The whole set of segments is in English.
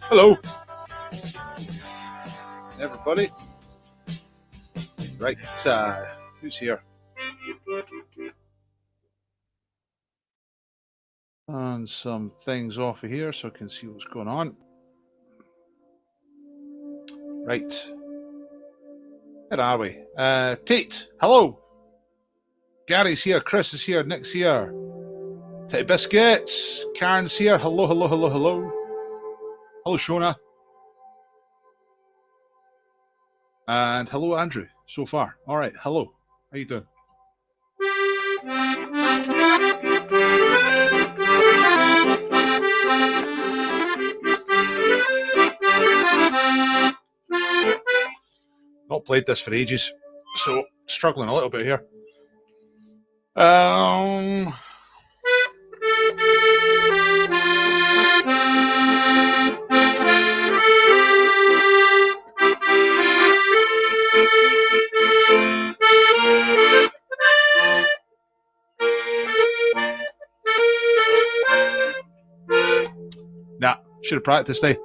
Hello, everybody. Right, who's here? And some things off of here so I can see what's going on. Right. Where are we? Tate, hello. Gary's here, Chris is here, Nick's here. Titty Biscuits, Karen's here. Hello, hello, hello, hello. Hello, Shona. And hello, Andrew, so far. All right, hello. How you doing? Not played this for ages, so struggling a little bit here. Nah, should have practiced, eh?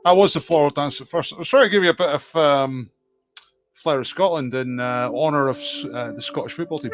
That was the floral dance at first. I was trying to give you a bit of Flower of Scotland in honour of the Scottish football team.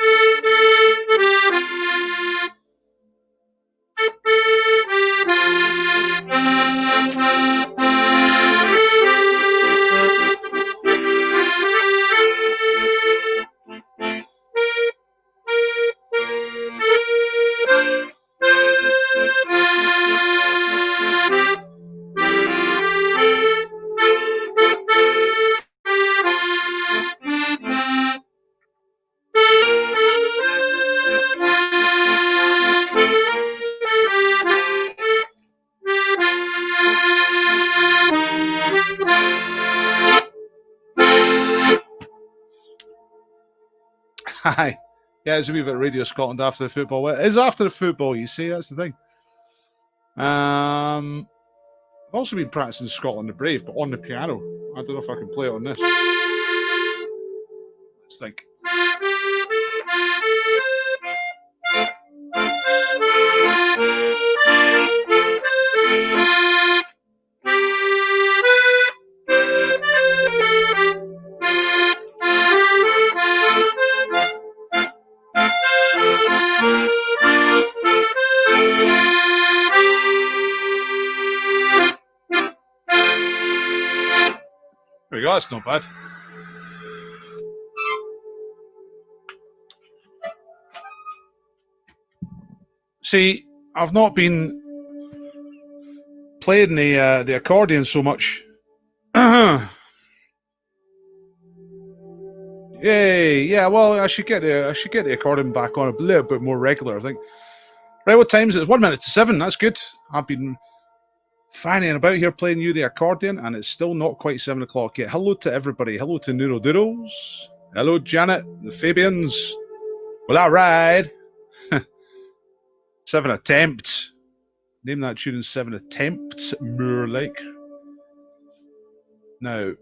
Hi. Yeah, it's a wee bit of Radio Scotland after the football. It is after the football, you see, that's the thing. I've also been practicing Scotland the Brave, but on the piano. I don't know if I can play it on this. Let's think. There we go, that's not bad. See, I've not been playing the accordion so much. Yay! Yeah, well, I should get the accordion back on a little bit more regular, I think. Right, what time is it? It's 1 minute to 7. That's good. I've been fanning about here playing you the accordion, and it's still not quite 7 o'clock yet. Hello to everybody. Hello to Neurodoodles. Hello, Janet, the Fabians. Well, all right. 7 attempts. Name that tune in 7 attempts, more like. Now,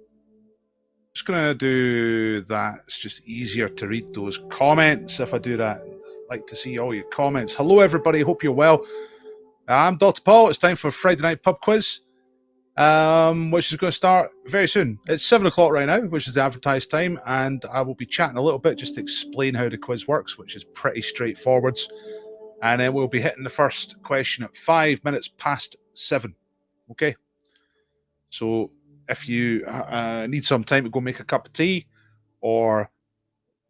just going to do that. It's just easier to read those comments if I do that. I'd like to see all your comments. Hello, everybody. Hope you're well. I'm Dr. Paul. It's time for Friday Night Pub Quiz, which is going to start very soon. It's 7 o'clock right now, which is the advertised time, and I will be chatting a little bit just to explain how the quiz works, which is pretty straightforward. And then we'll be hitting the first question at 5 minutes past 7. Okay? So if you need some time to go make a cup of tea or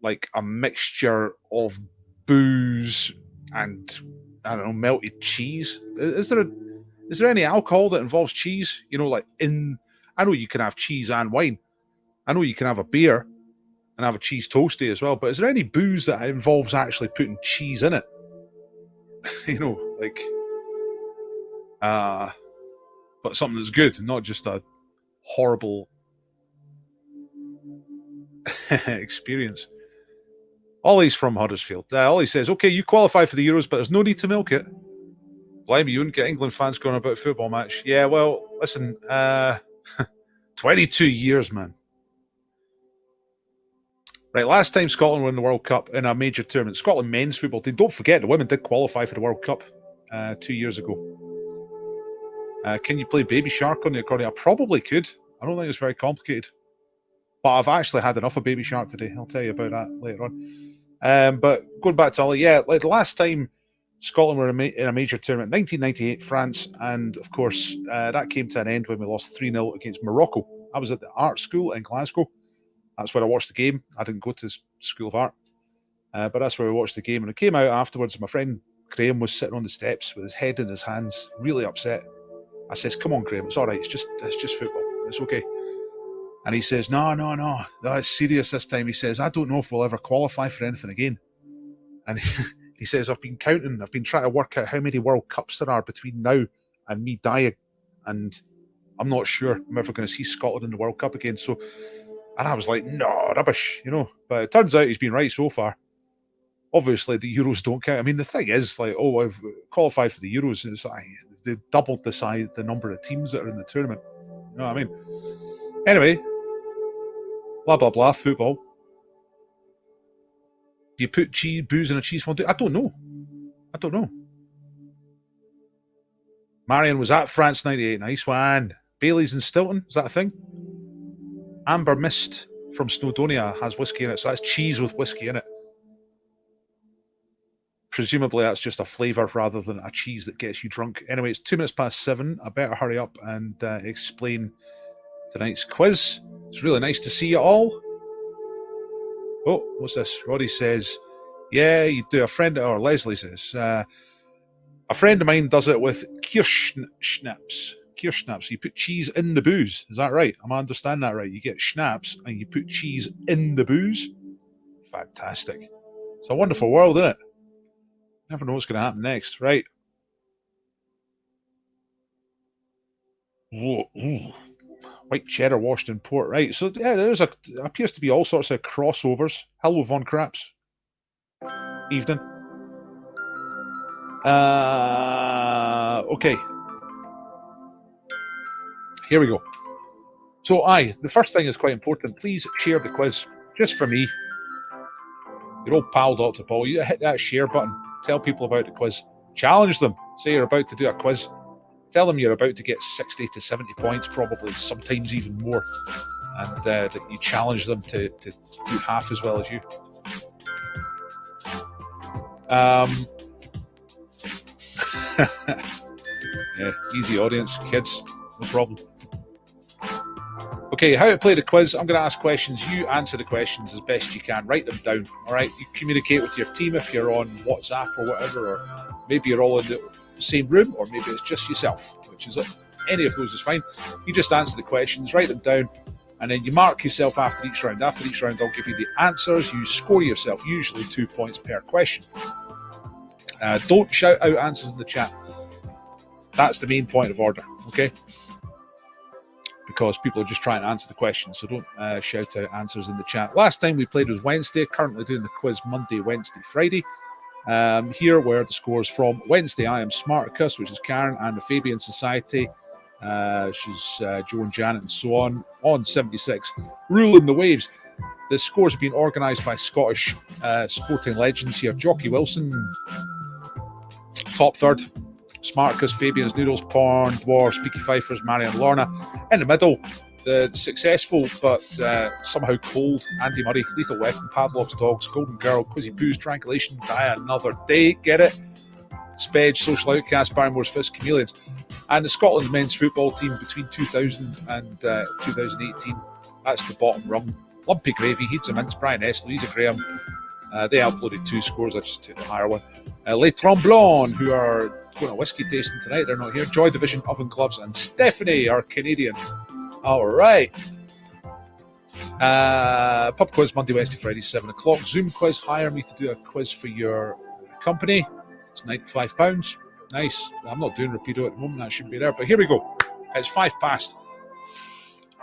like a mixture of booze and, I don't know, melted cheese. Is there any alcohol that involves cheese? You know, like I know you can have cheese and wine. I know you can have a beer and have a cheese toasty as well, but is there any booze that involves actually putting cheese in it? You know, like, but something that's good, not just a horrible experience. Ollie's from Huddersfield. Ollie says, okay, you qualify for the Euros, but there's no need to milk it. Blimey, you wouldn't get England fans going about a football match. Yeah, well, listen, 22 years, man. Right, last time Scotland won the World Cup in a major tournament, Scotland men's football team, don't forget the women did qualify for the World Cup. 2 years ago. Can you play Baby Shark on the accordion? I probably could. I don't think it's very complicated. But I've actually had enough of Baby Shark today. I'll tell you about that later on. But going back to Ollie, yeah, like the last time Scotland were in a major tournament, 1998, France, and of course, that came to an end when we lost 3-0 against Morocco. I was at the art school in Glasgow. That's where I watched the game. I didn't go to School of Art, but that's where we watched the game. And I came out afterwards. My friend Graham was sitting on the steps with his head in his hands, really upset. I says, "Come on, Graham, it's all right. It's just football. It's okay." And he says, No, it's serious this time. He says, "I don't know if we'll ever qualify for anything again." And he says, I've been counting. I've been trying to work out how many World Cups there are between now and me dying. And I'm not sure I'm ever going to see Scotland in the World Cup again. So, and I was like, no, rubbish, But it turns out he's been right so far. Obviously, the Euros don't count. I mean, the thing is, like, I've qualified for the Euros. And it's like, they doubled the number of teams that are in the tournament. You know what I mean? Anyway, blah, blah, blah, football. Do you put booze in a cheese fondue? I don't know. Marion was at France 98. Nice one. Bailey's in Stilton. Is that a thing? Amber Mist from Snowdonia has whiskey in it. So that's cheese with whiskey in it. Presumably that's just a flavour rather than a cheese that gets you drunk. Anyway, it's 7:02. I better hurry up and explain tonight's quiz. It's really nice to see you all. Oh, what's this? Roddy says, yeah, you do. Leslie says, a friend of mine does it with Kirschschnaps. Kirschschnaps. You put cheese in the booze. Is that right? Am I understanding that right? You get schnapps and you put cheese in the booze. Fantastic. It's a wonderful world, isn't it? Never know what's going to happen next. Right. Whoa. Ooh. White cheddar washed in port. Right. So, yeah, appears to be all sorts of crossovers. Hello, Von Craps. Evening. Okay. Here we go. So, the first thing is quite important. Please share the quiz, just for me. Your old pal, Dr. Paul. You hit that share button. Tell people about the quiz. Challenge them. Say you're about to do a quiz. Tell them you're about to get 60 to 70 points, probably sometimes even more. And that you challenge them to do half as well as you. Yeah, easy audience, kids. No problem. Okay, how to play the quiz. I'm going to ask questions. You answer the questions as best you can. Write them down, all right? You communicate with your team if you're on WhatsApp or whatever, or maybe you're all in the same room, or maybe it's just yourself, which is any of those is fine. You just answer the questions, write them down, and then you mark yourself after each round. After each round, I'll give you the answers. You score yourself, usually 2 points per question. Don't shout out answers in the chat. That's the main point of order, okay? Because people are just trying to answer the questions, so don't shout out answers in the chat. Last time we played was Wednesday, currently doing the quiz Monday, Wednesday, Friday. Here were the scores from Wednesday. I am Smarticus, which is Karen, and the Fabian Society, which is Joe and Janet, and so on 76. Ruling the waves. The scores have been organised by Scottish sporting legends here. Jockey Wilson, top third. Smarticus, Fabian's Noodles, Porn, Dwarves, Peaky Fifers, Marion Lorna. In the middle, the successful but somehow cold Andy Murray, Lethal Weapon, Pavlov's Dogs, Golden Girl, Quizzy Pooh's Tranquilation, Die Another Day, get it? Spedge, Social Outcast, Barrymore's Fist, Chameleons. And the Scotland men's football team between 2000 and 2018. That's the bottom rung. Lumpy Gravy, Heeds of Mince, Brian S, Louisa Graham. They uploaded 2 scores, I just took the higher one. Les Tremblons, who are going to whiskey tasting tonight, they're not here. Joy Division, Oven Gloves, and Stephanie, our Canadian. All right. Pub quiz Monday, Wednesday, Friday, 7 o'clock. Zoom quiz, hire me to do a quiz for your company. It's £95. Nice. I'm not doing Rapido at the moment, that shouldn't be there, but here we go. It's 5 past.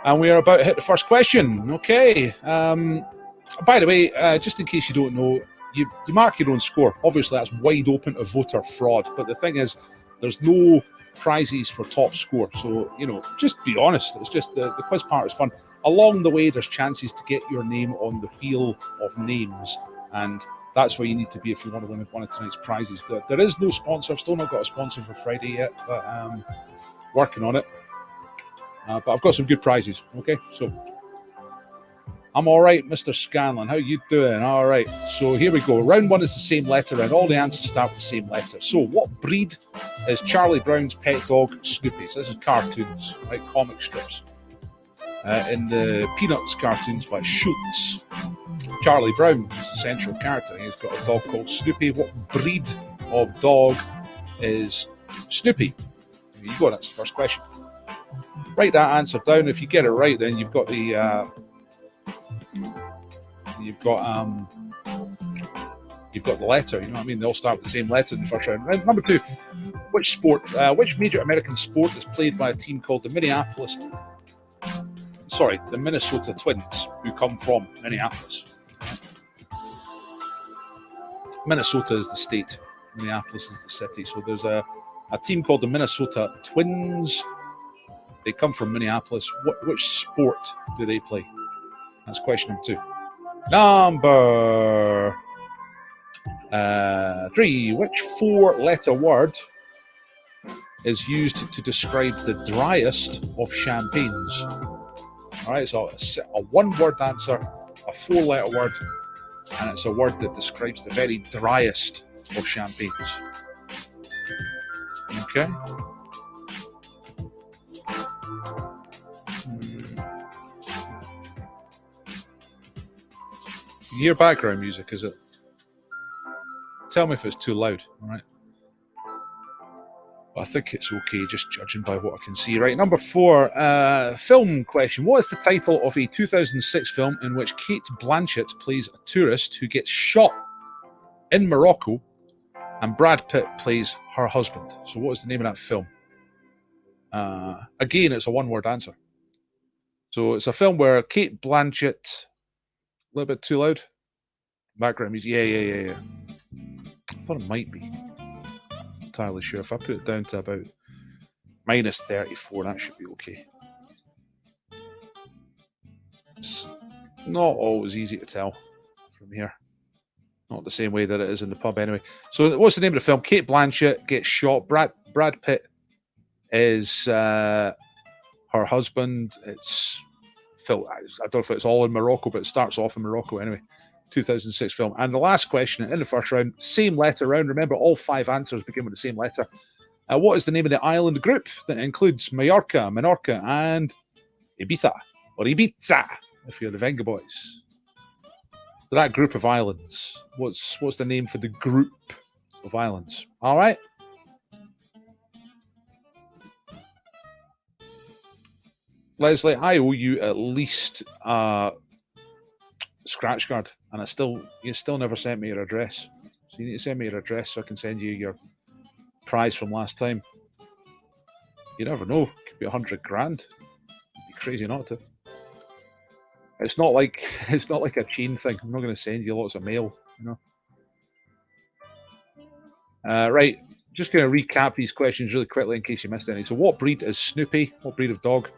And we are about to hit the first question. Okay. By the way, just in case you don't know, you mark your own score. Obviously, that's wide open to voter fraud. But the thing is, there's no prizes for top score. So, just be honest. It's just the quiz part is fun. Along the way, there's chances to get your name on the wheel of names. And That's where you need to be if you want to win one of tonight's prizes. There is no sponsor. I've still not got a sponsor for Friday yet, but working on it. But I've got some good prizes. Okay, so I'm all right, Mr. Scanlon. How you doing? All right. So here we go. Round one is the same letter, and all the answers start with the same letter. So what breed is Charlie Brown's pet dog, Snoopy? So this is cartoons, right? Comic strips. In the Peanuts cartoons by Schultz, Charlie Brown is the central character. He's got a dog called Snoopy. What breed of dog is Snoopy? There you go. That's the first question. Write that answer down. If you get it right, then you've got the you've got the letter. You know what I mean? They all start with the same letter in the first round. Round number two: which which major American sport is played by a team called the Minnesota Twins, who come from Minneapolis? Minnesota is the state, Minneapolis is the city. So there's a team called the Minnesota Twins. They come from Minneapolis. Which sport do they play? That's question number two. Number three. Which four-letter word is used to describe the driest of champagnes? All right, so a one-word answer, a four-letter word, and it's a word that describes the very driest of champagnes. Okay. You hear background music, is it? Tell me if it's too loud, all right? I think it's okay, just judging by what I can see. Right, number four, film question. What is the title of a 2006 film in which Kate Blanchett plays a tourist who gets shot in Morocco and Brad Pitt plays her husband? So what is the name of that film? Again, it's a one-word answer. So it's a film where Kate Blanchett... A little bit too loud? Background music. Yeah. I thought it might be. Entirely sure. If I put it down to about minus 34, that should be okay. It's not always easy to tell from here. Not the same way that it is in the pub anyway. So what's the name of the film? Kate Blanchett gets shot. Brad Pitt is her husband. It's Phil. I don't know if it's all in Morocco, but it starts off in Morocco anyway. 2006 film. And the last question in the first round, same letter round. Remember, all five answers begin with the same letter. What is the name of the island group that includes Majorca, Minorca, and Ibiza? Or Ibiza, if you're the Venga boys. So that group of islands. What's the name for the group of islands? All right. Leslie, I owe you at least scratch card, and you still never sent me your address. So you need to send me your address so I can send you your prize from last time. You never know. It could be $100 grand. It'd be crazy not to. It's not like a chain thing. I'm not going to send you lots of mail, you know. Right. Just going to recap these questions really quickly in case you missed any. So what breed is Snoopy? What breed of dog?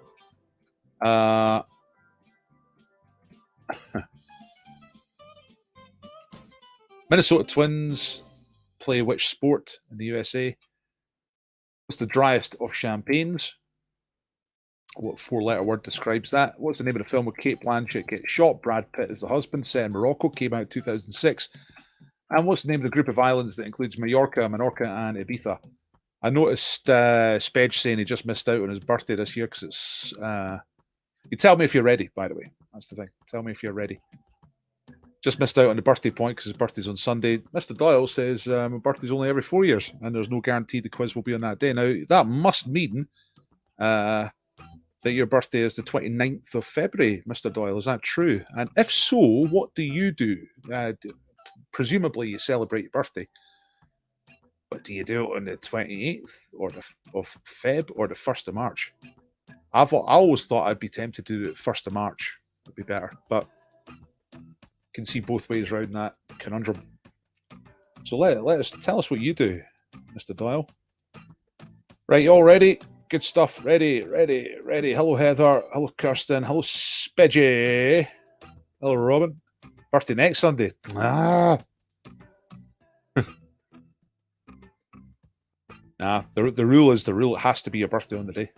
Minnesota Twins play which sport in the USA? What's the driest of champagnes? What four-letter word describes that? What's the name of the film where Kate Blanchett gets shot? Brad Pitt is the husband, set in Morocco, came out in 2006. And what's the name of the group of islands that includes Majorca, Minorca, and Ibiza? I noticed Spedge saying he just missed out on his birthday this year because it's... You tell me if you're ready, by the way. That's the thing. Tell me if you're ready. Just missed out on the birthday point because his birthday's on Sunday. Mr. Doyle says my birthday's only every 4 years and there's no guarantee the quiz will be on that day. Now, that must mean that your birthday is the 29th of February, Mr. Doyle. Is that true? And if so, what do you do? Presumably you celebrate your birthday. But do you do it on the 28th or of Feb or the 1st of March? I always thought I'd be tempted to do it 1st of March. Would be better. But can see both ways around that conundrum. So let us tell us what you do, Mr. Doyle. Right, you all ready? Good stuff. Ready. Hello, Heather. Hello, Kirsten. Hello, Spedgy. Hello, Robin. Birthday next Sunday. Nah, the rule is the rule. It has to be your birthday on the day.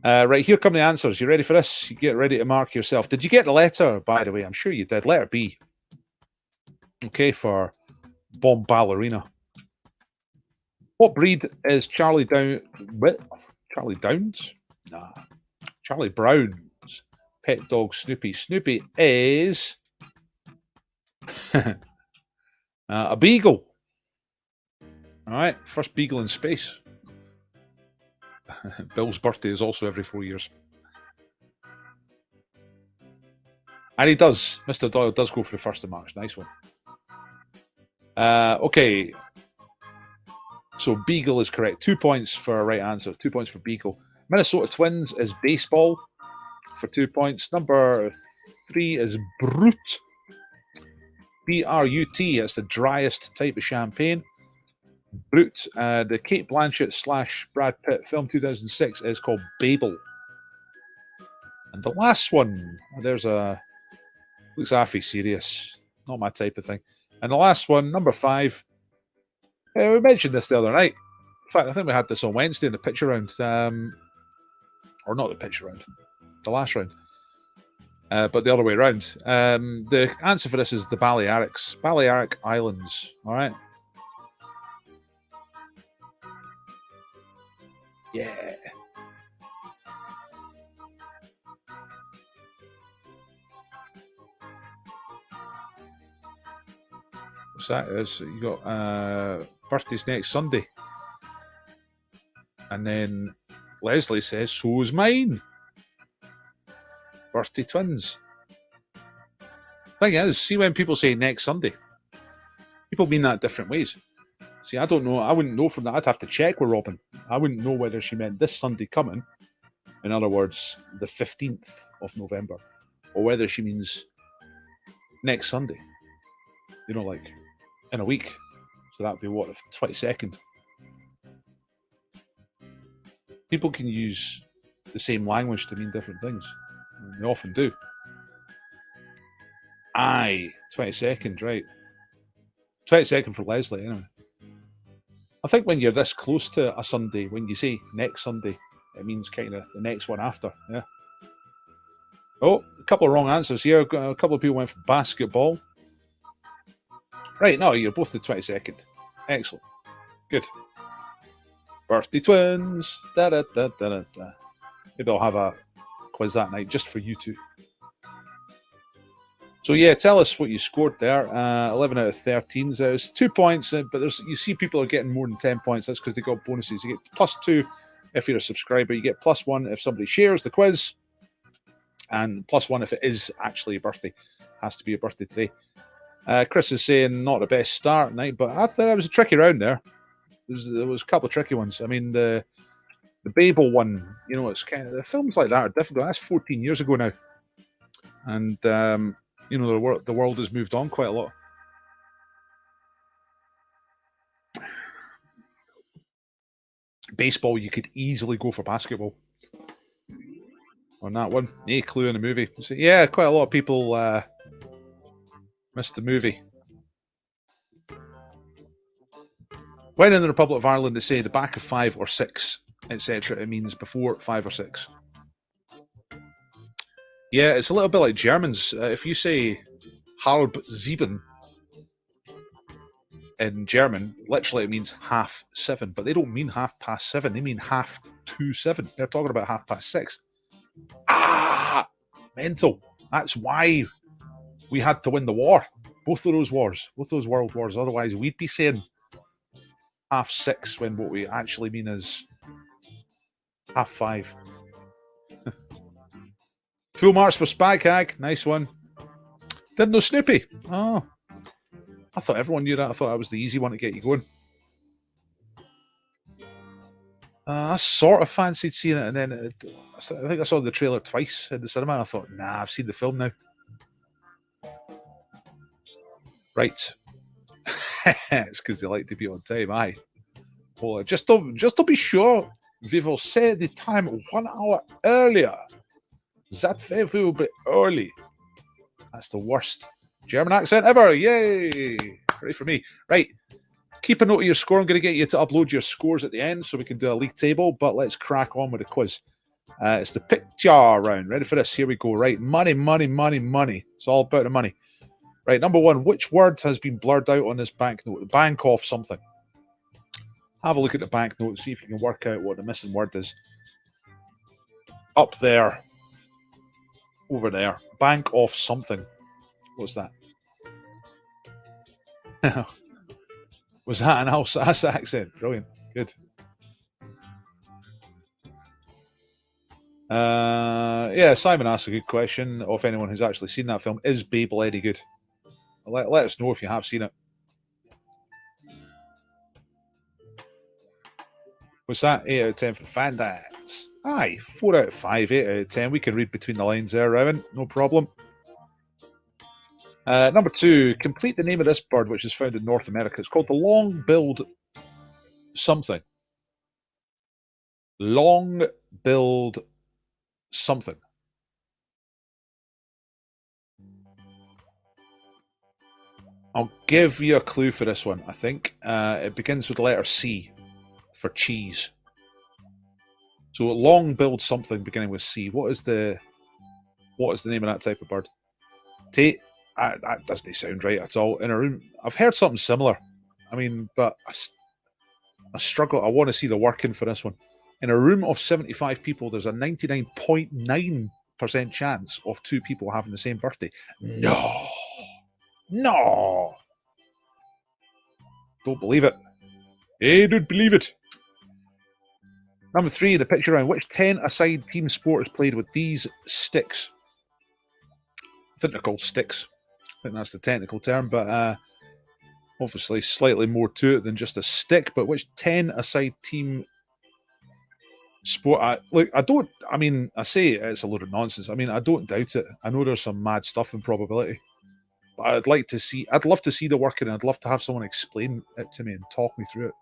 Right, here come the answers. You ready for this? You get ready to mark yourself. Did you get the letter, by the way? I'm sure you did. Letter B. Okay, for Bomb Ballerina. What breed is Charlie Down? What? Charlie Downs? Nah. Charlie Brown's pet dog Snoopy. Snoopy is a beagle. All right, first beagle in space. Bill's birthday is also every 4 years. And he does. Mr. Doyle does go for the 1st of March. Nice one. Okay. So Beagle is correct. 2 points for a right answer. 2 points for Beagle. Minnesota Twins is baseball for 2 points. Number 3 is Brut. B-R-U-T. It's the driest type of champagne. Brut. The Kate Blanchett / Brad Pitt film 2006 is called Babel. And the last one, there's a, looks awfully serious. Not my type of thing. And the last one, number 5. We mentioned this the other night. In fact, I think we had this on Wednesday in the picture round. Or not the picture round. The last round. But the other way around. The answer for this is the Balearics. Balearic Islands. All right. Yeah. What's that? Is you got birthday's next Sunday. And then Leslie says, so's mine. Birthday twins. Thing is, see when people say next Sunday, people mean that different ways. See, I don't know. I wouldn't know from that. I'd have to check with Robin. I wouldn't know whether she meant this Sunday coming, in other words, the 15th of November, or whether she means next Sunday. You know, like in a week. So that'd be what, 22nd. People can use the same language to mean different things. They often do. Aye, 22nd, right. 22nd for Leslie, anyway. I think when you're this close to a Sunday, when you say next Sunday, it means kind of the next one after, yeah. Oh, a couple of wrong answers here. A couple of people went for basketball. Right, no, you're both the 22nd. Excellent. Good. Birthday twins. Da, da, da, da, da, da. Maybe I'll have a quiz that night just for you two. So yeah, tell us what you scored there. 11 out of 13. So it's 2 points, but you see people are getting more than 10 points. That's because they got bonuses. You get +2 if you're a subscriber. You get +1 if somebody shares the quiz. And +1 if it is actually a birthday. Has to be a birthday today. Chris is saying not the best start night, but I thought it was a tricky round there. There was a couple of tricky ones. I mean, the Babel one, you know, it's kind of, the films like that are difficult. That's 14 years ago now. And, you know, the world has moved on quite a lot. Baseball, you could easily go for basketball on that one. No clue in the movie. So, yeah, quite a lot of people missed the movie. When in the Republic of Ireland they say the back of 5 or 6, etc., it means before 5 or 6. Yeah, it's a little bit like Germans. If you say halb 7 in German, literally it means 7:30, but they don't mean 7:30, they mean 6:30. They're talking about 6:30. Ah, mental. That's why we had to win the war. Both of those wars, both those world wars. Otherwise, we'd be saying 6:30 when what we actually mean is 5:30. Full marks for Spag Hag. Nice one. Didn't know Snoopy. Oh, I thought everyone knew that. I thought that was the easy one to get you going. I sort of fancied seeing it, and then I think I saw the trailer twice in the cinema. I thought, nah, I've seen the film now. Right. It's because they like to be on time, aye. Well, just to be sure, we will say the time 1 hour earlier. That way will be early. That's the worst German accent ever. Yay! Ready for me. Right. Keep a note of your score. I'm going to get you to upload your scores at the end so we can do a league table, but let's crack on with the quiz. It's the picture round. Ready for this? Here we go. Right. Money, money, money, money. It's all about the money. Right. Number one, which word has been blurred out on this banknote? Bank off something. Have a look at the banknote, see if you can work out what the missing word is. Up there. Over there. Bank off something. What's that? Was that an Alsace accent? Brilliant. Good. Yeah, Simon asked a good question of anyone who's actually seen that film. Is Babel any good? Let us know if you have seen it. What's that? 8 out of 10 for Fandax. Aye, 4 out of 5, 8 out of 10. We can read between the lines there, Rowan. No problem. Number 2, complete the name of this bird, which is found in North America. It's called the long-billed something. Long-billed something. I'll give you a clue for this one, I think. It begins with the letter C for cheese. So long-billed something beginning with C. What is the name of that type of bird? Tate? That doesn't sound right at all. In a room, I've heard something similar. I mean, but I struggle. I want to see the working for this one. In a room of 75 people, there's a 99.9% chance of 2 people having the same birthday. No. Don't believe it. I don't believe it. Number 3, the picture round. Which 10-a-side team sport is played with these sticks? I think they're called sticks. I think that's the technical term, but obviously slightly more to it than just a stick. But which 10-a-side team sport? I say it's a load of nonsense. I mean, I don't doubt it. I know there's some mad stuff in probability. But I'd love to see the working. I'd love to have someone explain it to me and talk me through it.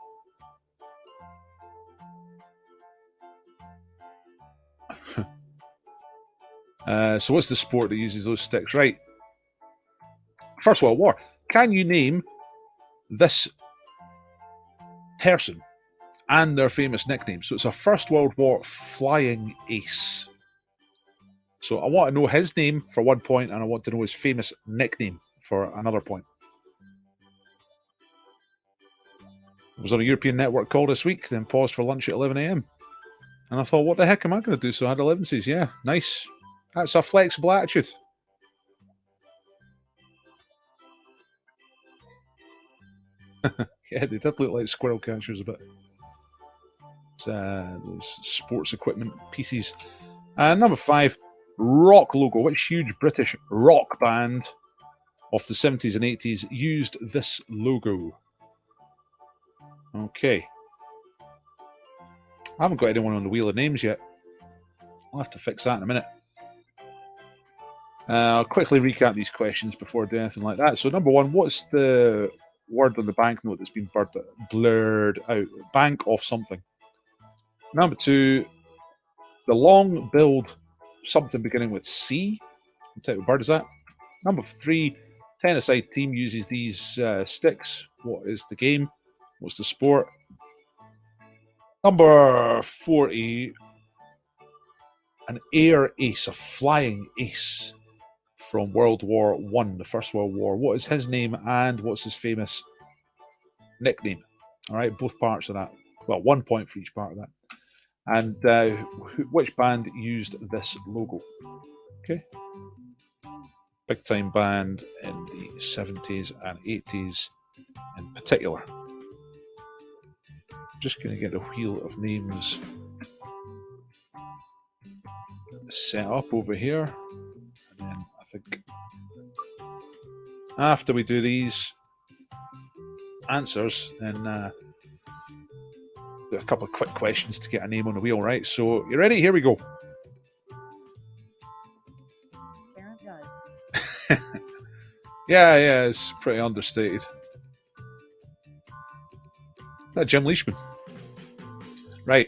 So what's the sport that uses those sticks? Right. First World War. Can you name this person and their famous nickname? So it's a First World War flying ace. So I want to know his name for 1 point, and I want to know his famous nickname for another point. I was on a European network call this week, then paused for lunch at 11 a.m. And I thought, what the heck am I going to do? So I had 11 says, yeah, nice. That's a flexible attitude. Yeah, they did look like squirrel catchers a bit. Those sports equipment pieces. Number 5, rock logo. Which huge British rock band of the 70s and 80s used this logo? Okay. I haven't got anyone on the wheel of names yet. I'll have to fix that in a minute. I'll quickly recap these questions before I do anything like that. So number 1, what's the word on the banknote that's been blurred out? Bank off something. Number 2, the long-billed something beginning with C. What type of bird is that? Number 3, 10-a-side team uses these sticks. What is the game? What's the sport? Number 40, an air ace, a flying ace from World War I, the First World War. What is his name and what's his famous nickname? All right, both parts of that. Well, 1 point for each part of that. And which band used this logo? Okay. Big time band in the 70s and 80s in particular. Just going to get the wheel of names set up over here. And then I think after we do these answers, then do a couple of quick questions to get a name on the wheel, right? So, you ready? Here we go. Yeah, it's pretty understated. Is that Jim Leishman? Right.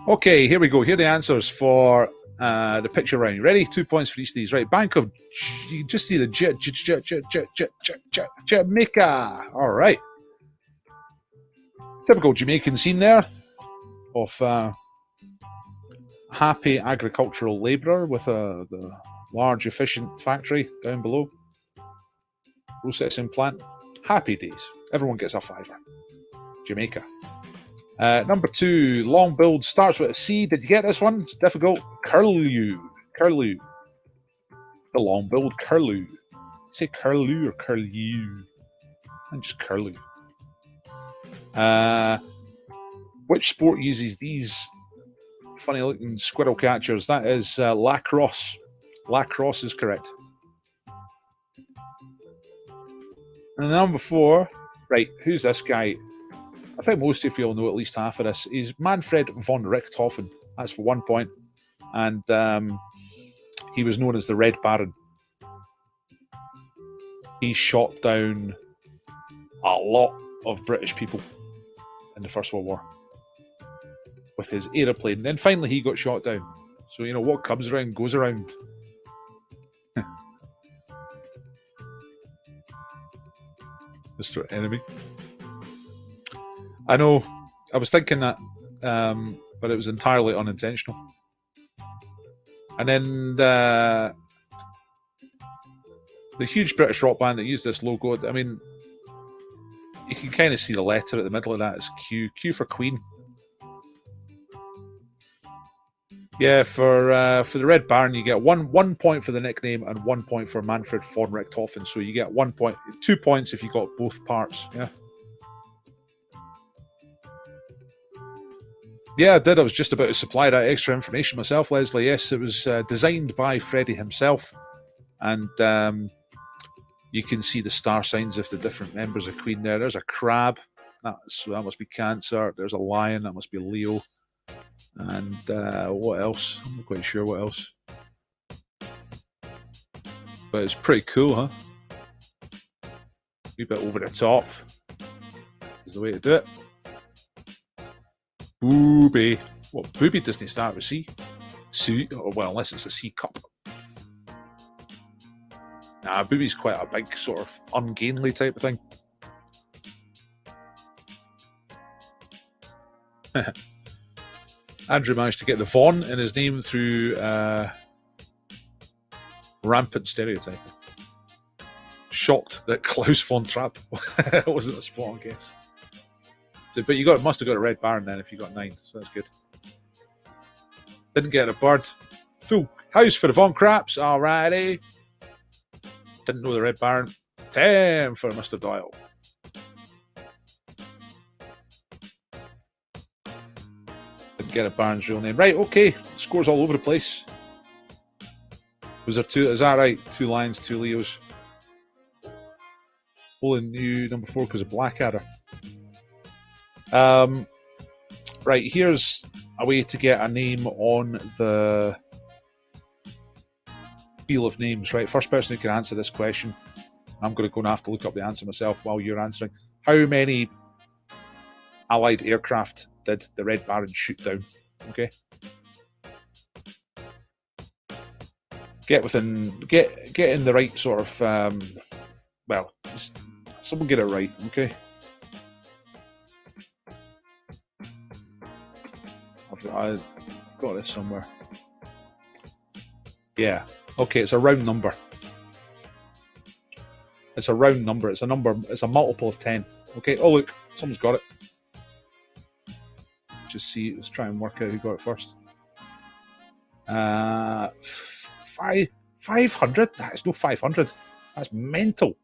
Okay, here we go. Here are the answers for the picture round. You ready? 2 points for each of these. Right. Bank of... You just see the Jamaica. All right. Typical Jamaican scene there of happy agricultural labourer with the large efficient factory down below. Processing plant. Happy days. Everyone gets a fiver. Jamaica. Number 2, long build, starts with a C. Did you get this one? It's difficult. Curlew. Curlew. The long build curlew. Say curlew or curlew? And just curlew. Which sport uses these funny looking squirrel catchers? That is lacrosse. Lacrosse is correct. And number 4, right, who's this guy? I think most of you will know at least half of this. He's Manfred von Richthofen. That's for 1 point. And he was known as the Red Baron. He shot down a lot of British people in the First World War with his aeroplane. And then finally he got shot down. So, you know, what comes around goes around. Mr. Enemy. I know, I was thinking that, but it was entirely unintentional. And then the huge British rock band that used this logo, I mean, you can kind of see the letter at the middle of that is Q. Q for Queen. Yeah, for the Red Baron, you get one point for the nickname and 1 point for Manfred von Richthofen. So you get 1 point, 2 points if you got both parts. Yeah. Yeah, I did. I was just about to supply that extra information myself, Leslie. Yes, it was designed by Freddie himself. And you can see the star signs of the different members of Queen there. There's a crab. So that must be Cancer. There's a lion. That must be Leo. And what else? I'm not quite sure what else. But it's pretty cool, huh? A wee bit over the top is the way to do it. Booby. Well, booby doesn't start with C. C, or well, unless it's a C cup. Nah, booby's quite a big sort of ungainly type of thing. Andrew managed to get the Von in his name through rampant stereotyping. Shocked that Klaus von Trapp wasn't a spot on guess. So, but you must have got a Red Baron then if you got 9, so that's good. Didn't get a bird. Full house for the Von Krapps, alrighty. Didn't know the Red Baron. 10 for Mr. Doyle. Didn't get a Baron's real name. Right, okay. Scores all over the place. Was there 2? Is that right? 2 Lions, 2 Leos. Only new number 4 because of Blackadder. Right, here's a way to get a name on the Wheel of Names, right? First person who can answer this question. I'm going to go and have to look up the answer myself while you're answering. How many Allied aircraft did the Red Baron shoot down? Okay. Get in the right sort of, well, someone get it right, okay? I've got this somewhere. Yeah. Okay, it's a round number. It's a round number. It's a number. It's a multiple of 10. Okay. Oh look, someone's got it. Just see. Let's try and work out who got it first. 500. That's no 500. That's mental.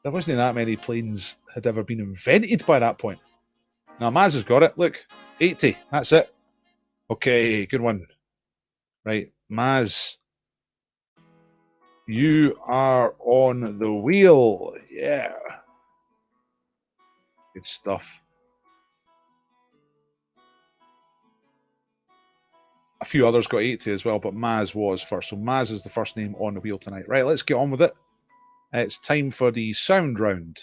There wasn't that many planes had ever been invented by that point. Now Maz has got it. Look, 80. That's it. Okay, good one. Right, Maz, you are on the wheel. Yeah. Good stuff. A few others got 80 as well, but Maz was first. So Maz is the first name on the wheel tonight. Right, let's get on with it. It's time for the sound round.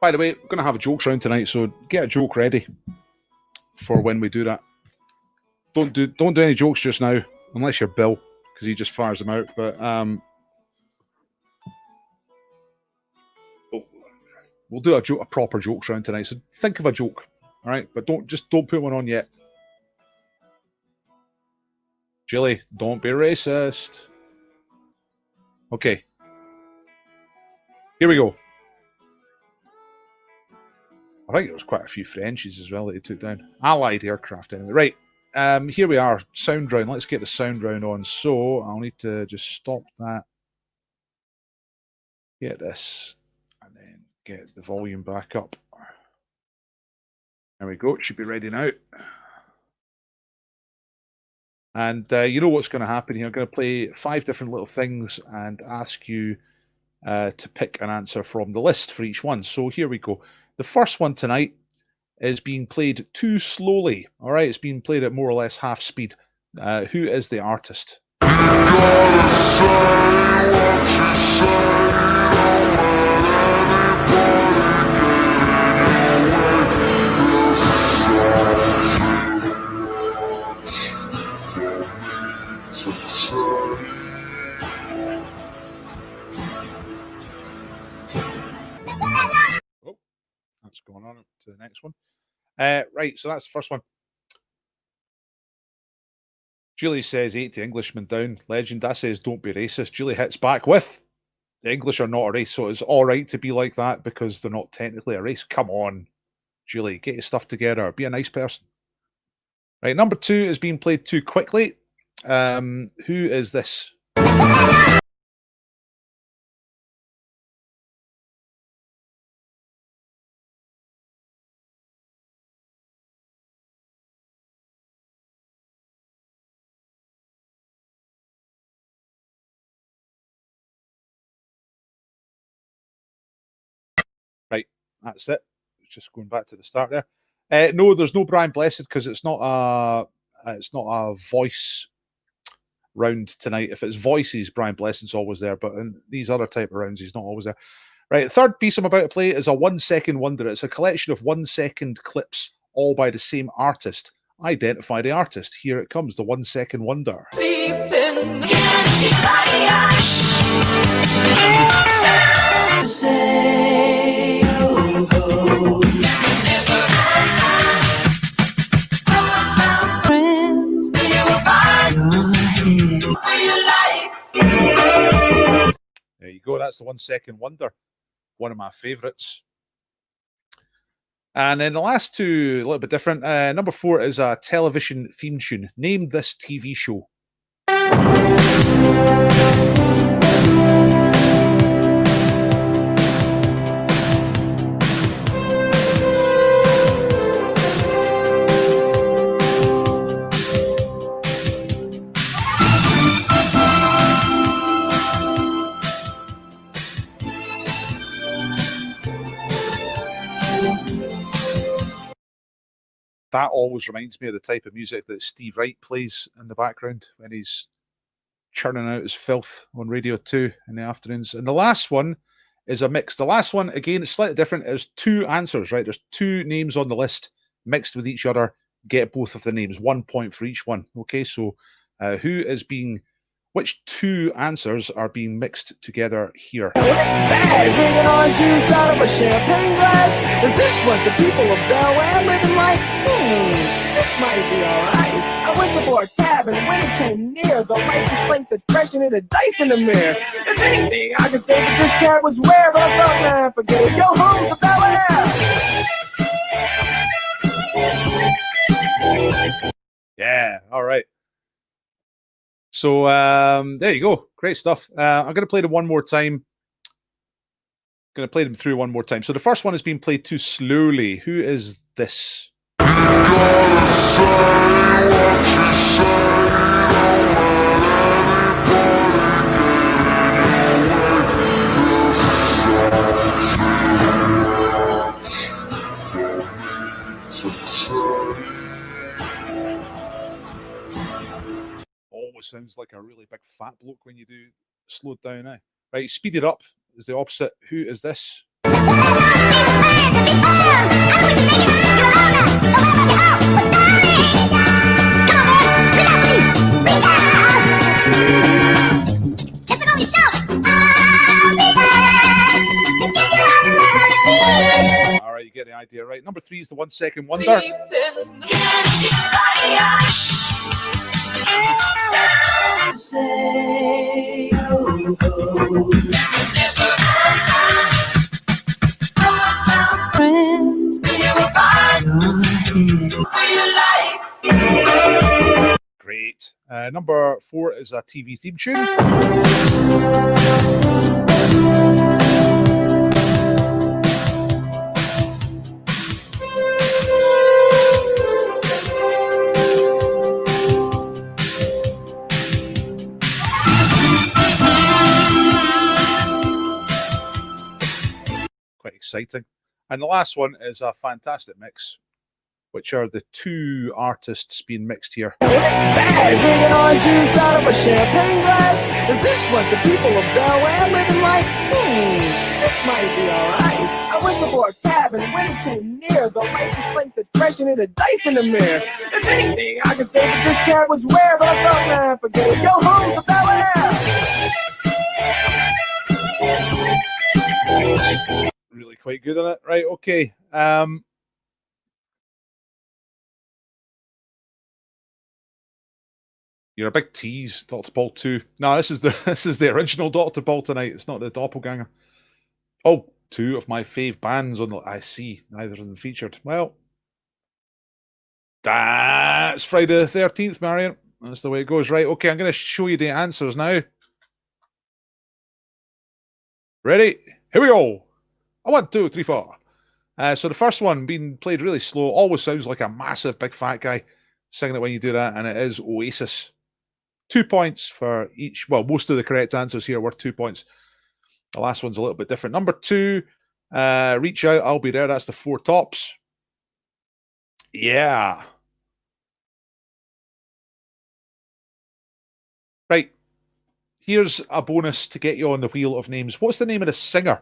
By the way, we're going to have a jokes round tonight, so get a joke ready for when we do that. Don't do any jokes just now, unless you're Bill, because he just fires them out. But we'll do a proper jokes round tonight. So think of a joke, all right? But don't put one on yet. Julie, don't be racist. Okay. Here we go. I think it was quite a few Frenchies as well that he took down. Allied aircraft anyway. Right. Here we are. Sound round. Let's get the sound round on. So I'll need to just stop that. Get this. And then get the volume back up. There we go. It should be ready now. And you know what's going to happen here. I'm going to play 5 different little things and ask you to pick an answer from the list for each one. So here we go. The first one tonight is being played too slowly. All right, it's being played at more or less half speed. Who is the artist? That's going on to the next one. Right, so that's the first one. Julie says 80 Englishmen down. Legend. That says don't be racist. Julie hits back with the English are not a race, so it's all right to be like that because they're not technically a race. Come on, Julie, get your stuff together. Be a nice person. Right, number 2 is being played too quickly. Who is this? Right, that's it. Just going back to the start there. No, there's no Brian Blessed because it's not a voice round tonight. If it's voices, Brian Blessed's always there, but in these other type of rounds, he's not always there. Right, the third piece I'm about to play is a 1 second wonder. It's a collection of 1 second clips, all by the same artist. Identify the artist. Here it comes, the 1 second wonder. There you go. That's the 1 second wonder. One of my favorites. And then the last 2, a little bit different. Number 4 is a television theme tune. Name this TV show. That always reminds me of the type of music that Steve Wright plays in the background when he's churning out his filth on Radio 2 in the afternoons. And the last one is a mix. The last one, again, it's slightly different. There's 2 answers, right? There's 2 names on the list mixed with each other. Get both of the names. 1 point for each one. Okay, so which 2 answers are being mixed together here? Drinking orange juice out of a champagne glass. Is this what the people of Bel-Air living like? This might be alright. I whistled for a cab and when it came near, the license plate said fresh and it had dice in the mirror. If anything, I could say that this cat was rare, but I thought, man, forget it. Go home to Bel-Air. Yeah, all right. So there you go. Great stuff. I'm going to play them one more time. Going to play them through one more time. So the first one is being played too slowly. Who is this? Always sounds like a really big fat bloke when you do slow it down, eh? Right, speed it up is the opposite. Who is this? get the idea right. Number 3 is the 1 Second Wonder. Great. Number 4 is a TV theme tune. Quite exciting. And the last one is a fantastic mix, which are the 2 artists being mixed here. It's bad, drinking orange juice out of a champagne glass. Is this what the people of Bel Air living like? This might be alright. I whistled for a cab, and when it came near, the license plate said fresh and it a dice in the mirror. If anything, I could say that this cat was rare, but I thought, man, forget it. Go home to Bel Air. Really quite good on it. Right, okay. You're a big tease, Dr. Paul 2. No, this is the original Dr. Paul tonight. It's not the doppelganger. Oh, 2 of my fave bands on the I see, neither of them featured. Well, that's Friday the 13th, Marion. That's the way it goes. Right, okay, I'm going to show you the answers now. Ready? Here we go. 1, 2, 3, 4. So the first one being played really slow always sounds like a massive big fat guy singing it when you do that, and it is Oasis. 2 points for each. Well, most of the correct answers here were 2 points. The last one's a little bit different. Number 2, Reach Out, I'll Be There. That's the 4 Tops. Yeah. Right. Here's a bonus to get you on the wheel of names. What's the name of the singer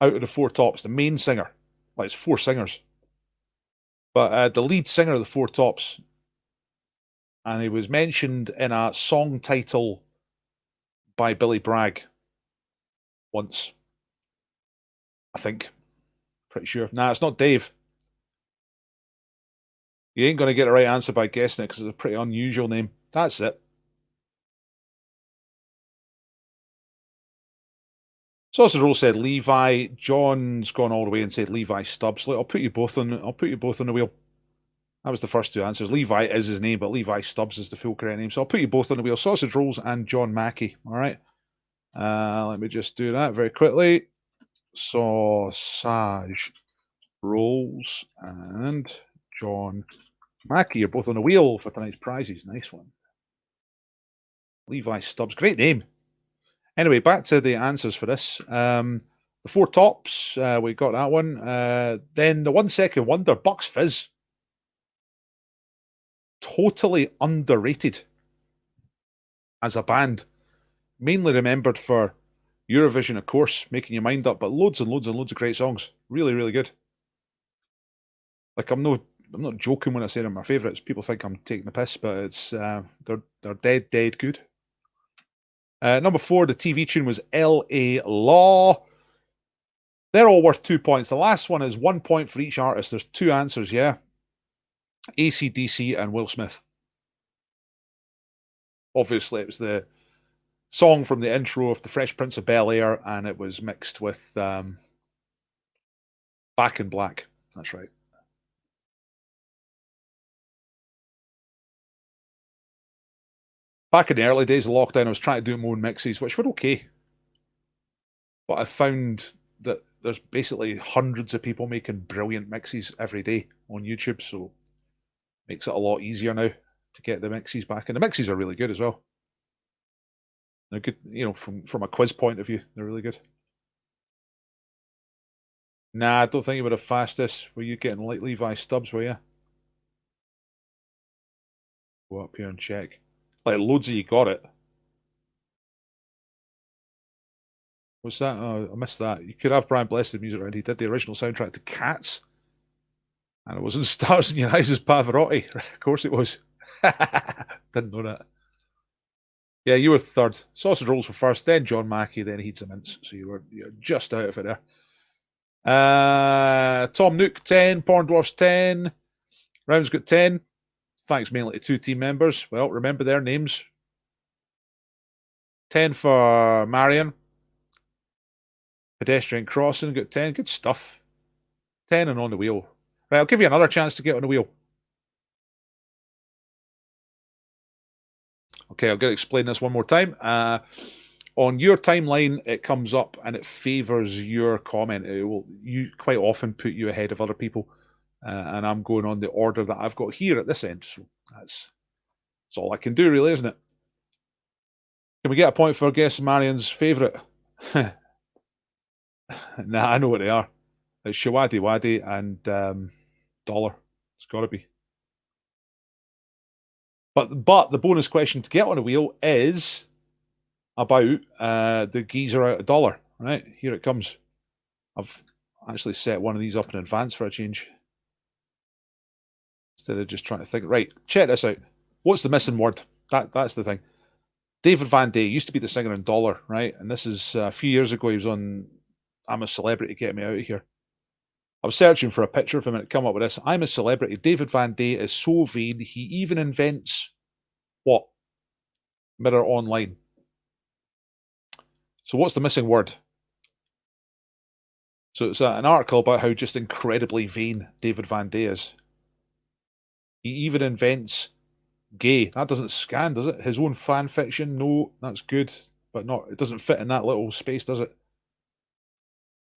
out of the 4 Tops? The main singer. Well, it's 4 singers. But the lead singer of the 4 Tops. And he was mentioned in a song title by Billy Bragg once. I think. Pretty sure. Nah, it's not Dave. You ain't going to get the right answer by guessing it because it's a pretty unusual name. That's it. Sausage Roll said Levi. John's gone all the way and said Levi Stubbs. Look, I'll put you both on the wheel. That was the first 2 answers. Levi is his name, but Levi Stubbs is the full correct name. So I'll put you both on the wheel. Sausage Rolls and John Mackey. All right. Let me just do that very quickly. Sausage Rolls and John Mackey. You're both on the wheel for tonight's prizes. Nice one. Levi Stubbs. Great name. Anyway, back to the answers for this. The 4 Tops. We got that one. Then the 1 Second Wonder. Bucks Fizz. Totally underrated as a band. Mainly remembered for Eurovision, of course, Making Your Mind Up, but loads and loads and loads of great songs. Really, really good. Like I'm not joking when I say they're my favourites. People think I'm taking the piss, but it's they're dead good. Number 4, the TV tune was L.A. Law. They're all worth 2 points. The last one is 1 point for each artist. There's 2 answers, yeah. AC/DC and Will Smith. Obviously, it was the song from the intro of The Fresh Prince of Bel-Air, and it was mixed with Back in Black. That's right. Back in the early days of lockdown, I was trying to do my own mixes, which were okay. But I found that there's basically hundreds of people making brilliant mixes every day on YouTube, so makes it a lot easier now to get the mixes back. And the mixes are really good as well. They're good, you know, from a quiz point of view, they're really good. Nah, I don't think you would have fastest. Were you getting like Levi Stubbs, were you? Go up here and check. Like loads of you got it. What's that? Oh, I missed that. You could have Brian Blessed the music around. He did the original soundtrack to Cats. And it was in Stars in Your Eyes as Pavarotti. Of course it was. Didn't know that. Yeah, you were 3rd. Sausage Rolls were 1st, then John Mackey, then Heeds and Mints. So you're just out of it there. Tom Nook, 10. Porn Dwarfs, 10. Round's got 10. Thanks mainly to 2 team members. Well, remember their names. 10 for Marion. Pedestrian Crossing, got 10. Good stuff. 10 and on the wheel. Right, I'll give you another chance to get on the wheel. Okay, I'll get to explain this one more time. On your timeline, it comes up and it favours your comment. It will quite often put you ahead of other people. And I'm going on the order that I've got here at this end. So that's all I can do, really, isn't it? Can we get a point for guess Marion's favourite? Nah, I know what they are. It's Shawadi Wadi and Dollar. It's got to be. But the bonus question to get on a wheel is about the geezer out of Dollar. Right, here it comes. I've actually set one of these up in advance for a change. Instead of just trying to think. Right, check this out. What's the missing word? That's the thing. David Van Day used to be the singer in Dollar, right? And this is a few years ago. He was on I'm a Celebrity, Get Me Out of Here. I was searching for a picture of him and it came up with this. I'm a Celebrity. David Van Day is so vain, he even invents what? Mirror Online. So what's the missing word? So it's an article about how just incredibly vain David Van Day is. He even invents gay. That doesn't scan, does it? His own fan fiction? No, that's good. But not. It doesn't fit in that little space, does it?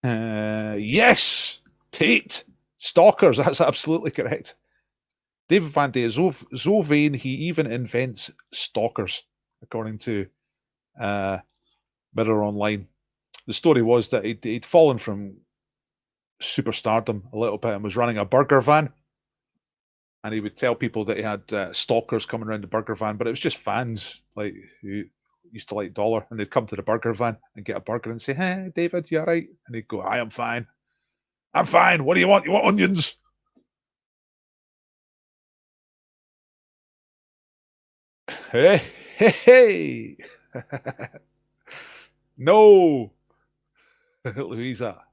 Yes! Tate! Stalkers, that's absolutely correct. David Van Day is so vain, he even invents stalkers, according to Mirror Online. The story was that he'd fallen from superstardom a little bit and was running a burger van. And he would tell people that he had stalkers coming around the burger van, but it was just fans like who used to like Dollar, and they'd come to the burger van and get a burger and say, "Hey, David, you all right?" And he'd go, "I am fine. I'm fine. What do you want? You want onions?" Hey, hey, hey. No, Louisa.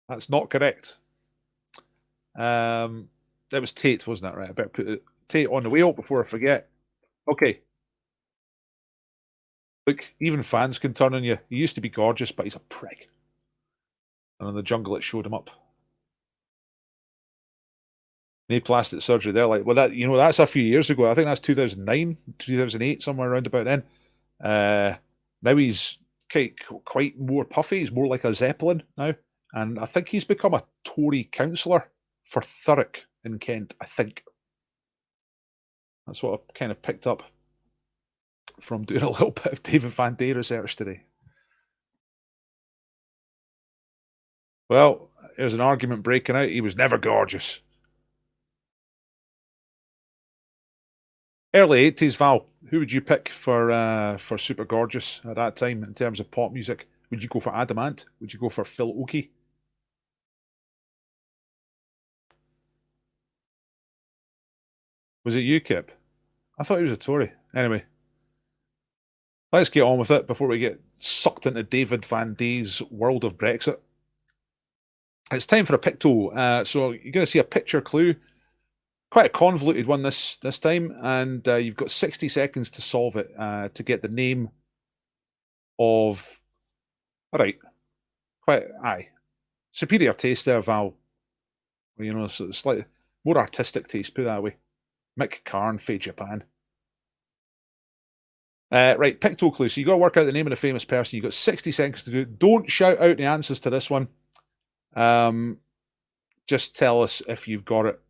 That's not correct. That was Tate, wasn't it? Right. I better put Tate on the wheel before I forget. Okay. Look, even fans can turn on you. He used to be gorgeous, but he's a prick. And in the jungle, it showed him up. No plastic surgery. They're like, well, that's a few years ago. I think that's 2009, 2008, somewhere around about then. Now he's quite more puffy. He's more like a Zeppelin now. And I think he's become a Tory councillor for Thurrock in Kent, I think. That's what I kind of picked up from doing a little bit of David Van Day research today. Well, there's an argument breaking out. He was never gorgeous. Early 80s, Val, who would you pick for Super Gorgeous at that time in terms of pop music? Would you go for Adamant? Would you go for Phil Oakey? Was it UKIP? I thought he was a Tory. Anyway, let's get on with it before we get sucked into David Van Day's world of Brexit. It's time for a picto. So you're going to see a picture clue. Quite a convoluted one this time, and you've got 60 seconds to solve it to get the name of. All right, superior taste there, Val. You know, so slightly more artistic taste. Put it that way. Mick Carn, Faye Japan. Right, picto clue. So you got to work out the name of the famous person. You've got 60 seconds to do it. Don't shout out the answers to this one. Just tell us if you've got it.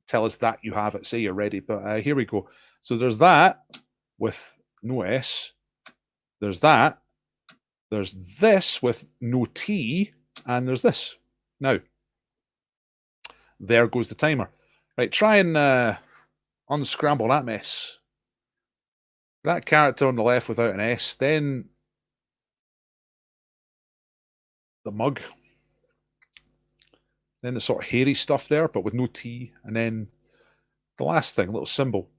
Tell us that you have it. Say you're ready. But here we go. So there's that with no S. There's that. There's this with no T. And there's this. Now, there goes the timer. Right, try and unscramble that mess. That character on the left without an S. Then the mug. Then the sort of hairy stuff there, but with no T. And then the last thing, little symbol.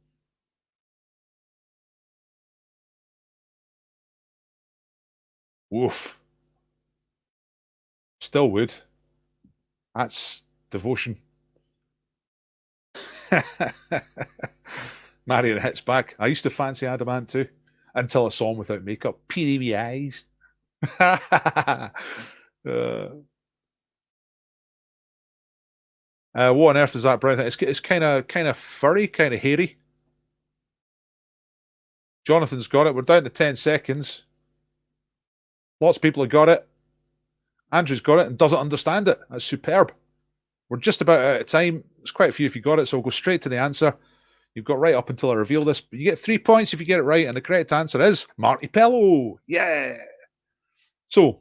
Woof. Still would. That's devotion. Marion hits back. I used to fancy Adamant too, until I saw him without makeup. Peely eyes. What on earth is that brown thing? It's kind of furry, kind of hairy. Jonathan's got it. We're down to 10 seconds. Lots of people have got it. Andrew's got it and doesn't understand it. That's superb. We're just about out of time. There's quite a few if you got it, so we'll go straight to the answer. You've got right up until I reveal this. But you get 3 points if you get it right, and the correct answer is Marty Pello. Yeah. So,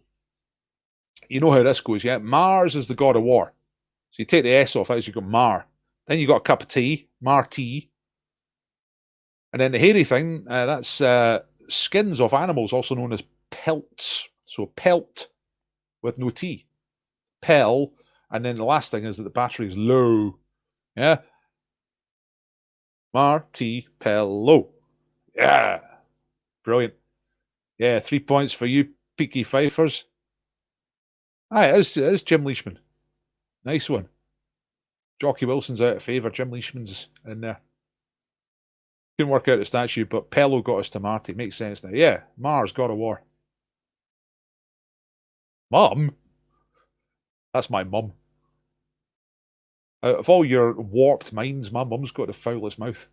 you know how this goes, yeah? Mars is the god of war. So you take the S off, as you got Mar. Then you got a cup of tea, Mar tea. And then the hairy thing, that's skins of animals, also known as pelts. So pelt with no T. Pel. And then the last thing is that the battery is low. Yeah. Marty Pello. Yeah. Brilliant. Yeah, 3 points for you, Peaky Fifers. Aye, it is Jim Leishman. Nice one. Jockey Wilson's out of favour. Jim Leishman's in there. Couldn't work out the statue, but Pello got us to Marty. Makes sense now. Yeah, Mars, God of War. Mum? That's my mum. Out of all your warped minds, my mum's got the foulest mouth.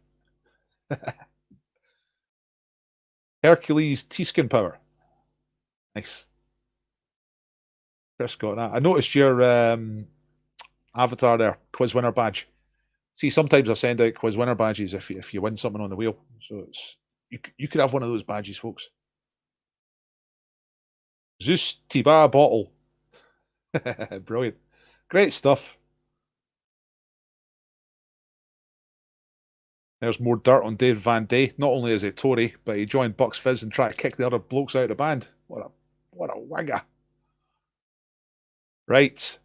Hercules T-skin power. Nice. Chris got that. I noticed your avatar there, quiz winner badge. See, sometimes I send out quiz winner badges if you win something on the wheel. So it's you could have one of those badges, folks. Zeus Tiba bottle. Brilliant. Great stuff. There's more dirt on Dave Van Day. Not only is he Tory, but he joined Bucks Fizz and tried to kick the other blokes out of the band. What a wagger. Right.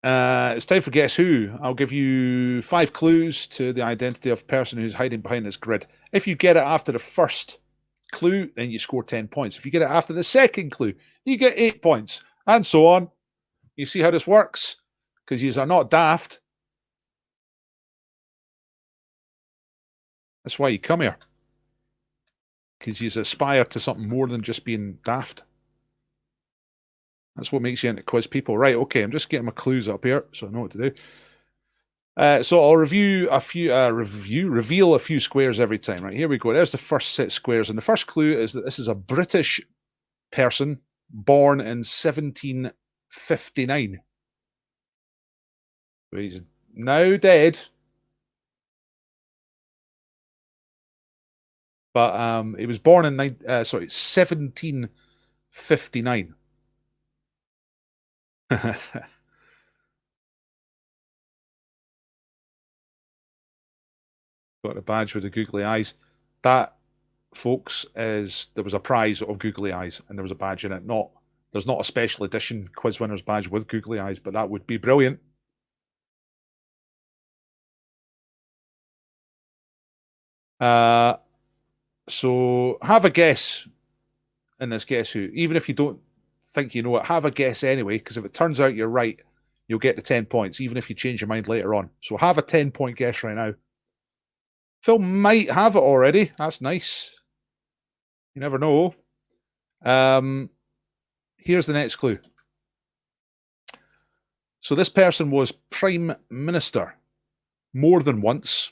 It's time for Guess Who. I'll give you 5 clues to the identity of the person who's hiding behind this grid. If you get it after the first clue, then you score 10 points. If you get it after the second clue, you get 8 points, and so on. You see how this works? Because you are not daft. That's why you come here. Because you aspire to something more than just being daft. That's what makes you into quiz people. Right, okay, I'm just getting my clues up here, so I know what to do. So I'll reveal a few squares every time. Right, here we go. There's the first set of squares. And the first clue is that this is a British person born in 1759. So he's now dead. But he was born in 1759. Got a badge with the googly eyes. That, folks, is there was a prize of googly eyes, and there was a badge in it. There's not a special edition quiz winners badge with googly eyes, but that would be brilliant. So have a guess in this Guess Who. Even if you don't think you know it, have a guess anyway, because if it turns out you're right, you'll get the 10 points, even if you change your mind later on. So have a 10-point guess right now. Phil might have it already. That's nice. You never know. Here's the next clue. So this person was Prime Minister more than once.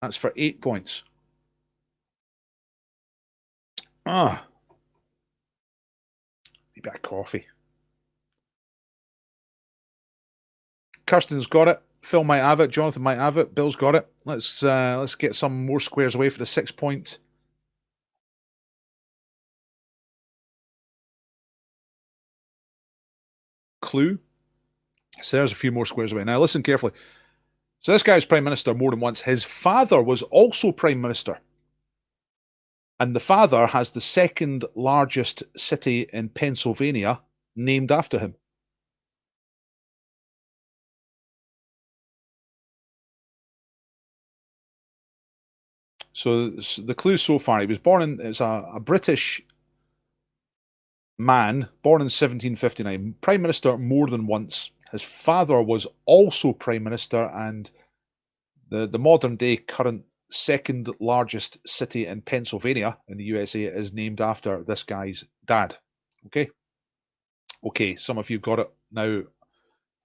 That's for 8 points. Need a bit of coffee. Kirsten's got it. Phil might have it. Jonathan might have it. Bill's got it. Let's get some more squares away for the 6-point. Clue. So there's a few more squares away. Now listen carefully. So this guy was Prime Minister more than once. His father was also Prime Minister. And the father has the second largest city in Pennsylvania named after him. So the clues so far: he was born in. It's a British man born in 1759, prime minister more than once. His father was also prime minister, and the modern day current second largest city in Pennsylvania in the USA is named after this guy's dad. Okay. Okay, some of you got it now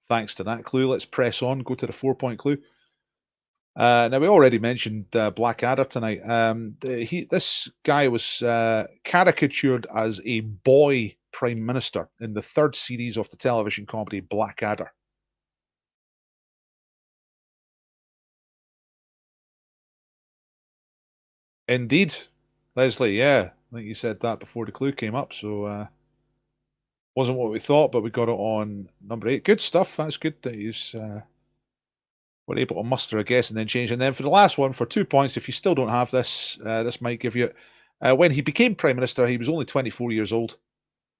thanks to that clue. Let's press on, go to the 4-point clue. Now, we already mentioned Blackadder tonight. This guy was caricatured as a boy prime minister in the third series of the television comedy Blackadder. Indeed, Leslie, yeah. I think you said that before the clue came up, so wasn't what we thought, but we got it on number 8. Good stuff. That's good that he's were able to muster a guess and then change. And then for the last one, for 2 points, if you still don't have this, this might give you it. When he became Prime Minister, he was only 24 years old,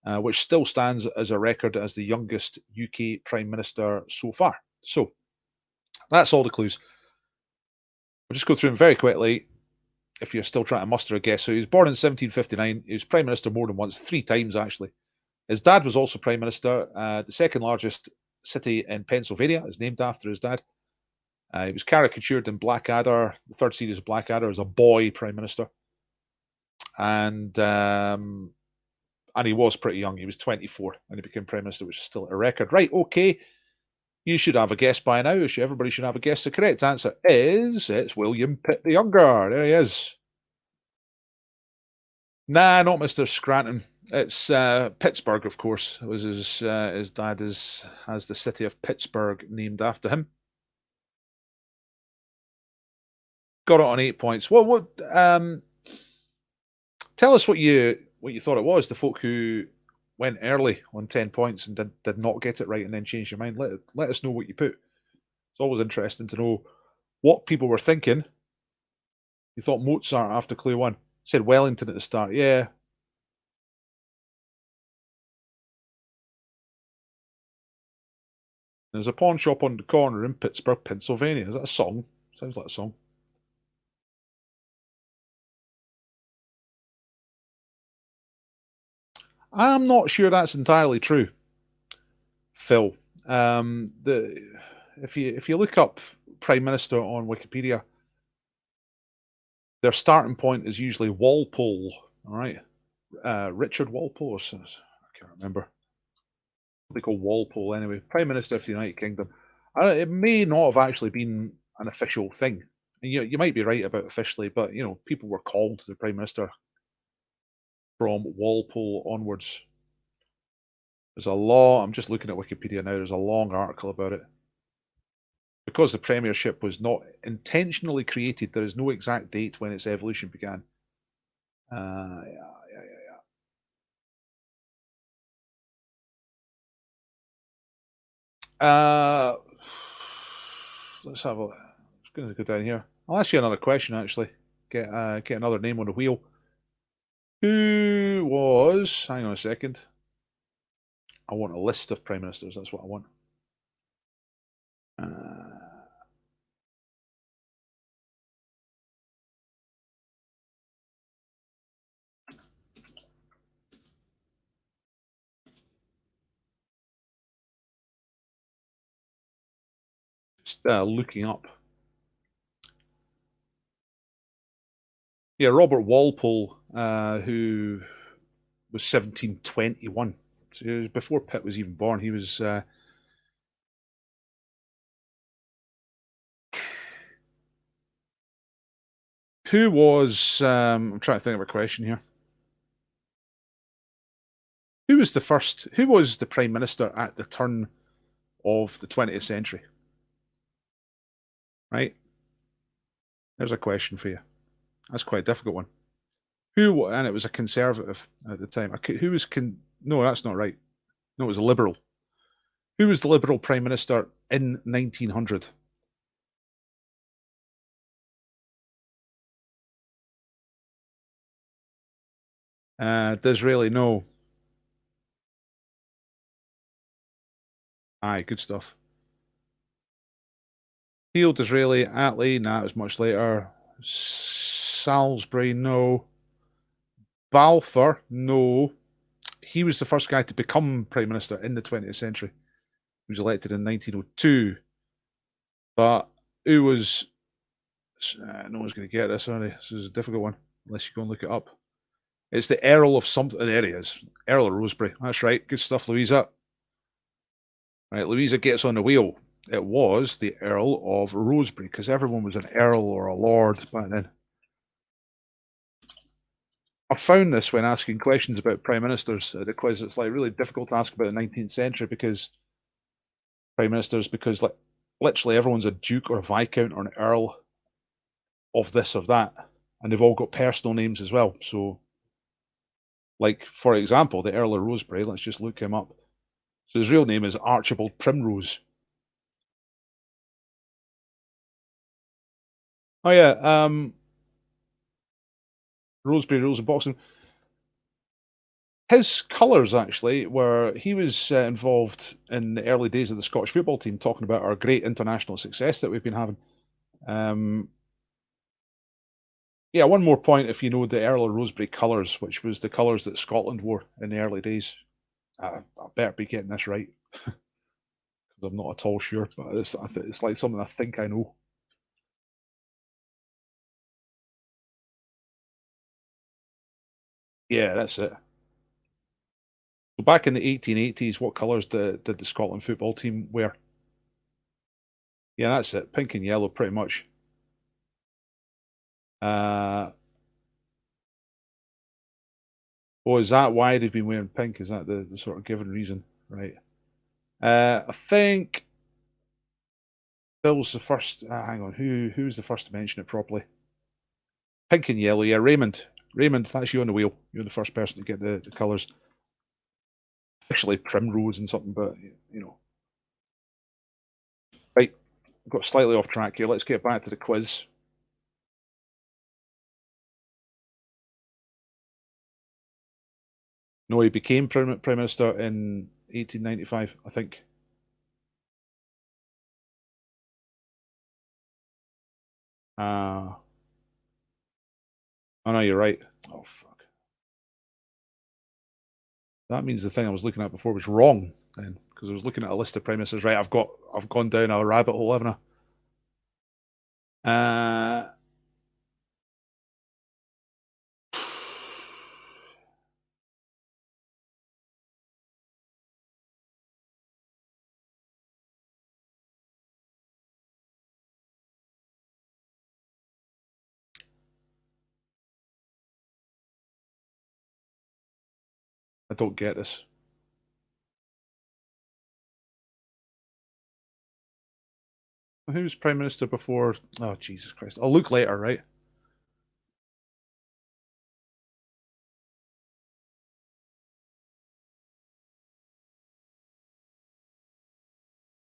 which still stands as a record as the youngest UK Prime Minister so far. So that's all the clues. We'll just go through them very quickly if you're still trying to muster a guess. So he was born in 1759. He was Prime Minister more than once, 3 times actually. His dad was also Prime Minister. The second largest city in Pennsylvania is named after his dad. He was caricatured in Blackadder, the third series of Blackadder, as a boy prime minister, and he was pretty young. He was 24 when he became prime minister, which is still a record. Right? Okay, you should have a guess by now. Everybody should have a guess. The correct answer is it's William Pitt the Younger. There he is. Nah, not Mr. Scranton. It's Pittsburgh, of course. It was his dad has the city of Pittsburgh named after him. Got it on 8 points. Well, tell us what you thought it was. The folk who went early on 10 points and did not get it right and then changed your mind. Let us know what you put. It's always interesting to know what people were thinking. You thought Mozart after clue 1. Said Wellington at the start. Yeah. There's a pawn shop on the corner in Pittsburgh, Pennsylvania. Is that a song? Sounds like a song. I'm not sure that's entirely true, Phil. If you look up Prime Minister on Wikipedia, their starting point is usually Walpole. All right, Richard Walpole, or something. I can't remember. They call Walpole anyway. Prime Minister of the United Kingdom. It may not have actually been an official thing. And you might be right about officially, but people were called the Prime Minister from Walpole onwards. There's a law. I'm just looking at Wikipedia now. There's a long article about it. Because the Premiership was not intentionally created, there is no exact date when its evolution began. Yeah. Let's have a. I'm just going to go down here. I'll ask you another question. Actually, get another name on the wheel. Who was? Hang on a second. I want a list of prime ministers. That's what I want. Just looking up. Yeah, Robert Walpole, who was 1721. So it was before Pitt was even born. He was. Who was? I'm trying to think of a question here. Who was the first? Who was the prime minister at the turn of the 20th century? Right. There's a question for you. That's quite a difficult one. Who? And it was a conservative at the time. Who was? No, that's not right. No, it was a liberal. Who was the liberal prime minister in 1900? Disraeli, no. Aye, good stuff. Peel, Disraeli, Attlee, nah, it was much later. Salisbury, no. Balfour, no. He was the first guy to become Prime Minister in the 20th century. He was elected in 1902. But who was... no one's going to get this, are they? This is a difficult one, unless you go and look it up. It's the Earl of something. There he is. Earl of Rosebery. That's right. Good stuff, Louisa. Right, Louisa gets on the wheel. It was the Earl of Rosebery, because everyone was an Earl or a Lord back then. I found this when asking questions about Prime Ministers at the quiz. It's like really difficult to ask about the 19th century because Prime Ministers, because like literally everyone's a Duke or a Viscount or an Earl of this, of that. And they've all got personal names as well. So, like, for example, the Earl of Rosebery, let's just look him up. So his real name is Archibald Primrose. Oh yeah, Rosebery Rules of Boxing. His colours actually were, he was involved in the early days of the Scottish football team, talking about our great international success that we've been having. Yeah, one more point if you know the Earl of Rosebery colours, which was the colours that Scotland wore in the early days. I better be getting this right, because I'm not at all sure, but it's like something I think I know. Yeah, that's it. So back in the 1880s, what colours did the Scotland football team wear? Yeah, that's it. Pink and yellow, pretty much. Oh, is that why they've been wearing pink? Is that the sort of given reason? Right. I think Bill's the first. Hang on, who was the first to mention it properly? Pink and yellow, yeah. Raymond. Raymond, that's you on the wheel. You're the first person to get the colours. Officially primrose and something, but you know. Right, got slightly off track here. Let's get back to the quiz. No, he became Prime Minister in 1895, I think. Oh no, you're right. Oh fuck. That means the thing I was looking at before was wrong then, because I was looking at a list of Prime Ministers. Right, I've gone down a rabbit hole, haven't I? I don't get this. Who was Prime Minister before? Oh, Jesus Christ. I'll look later, right?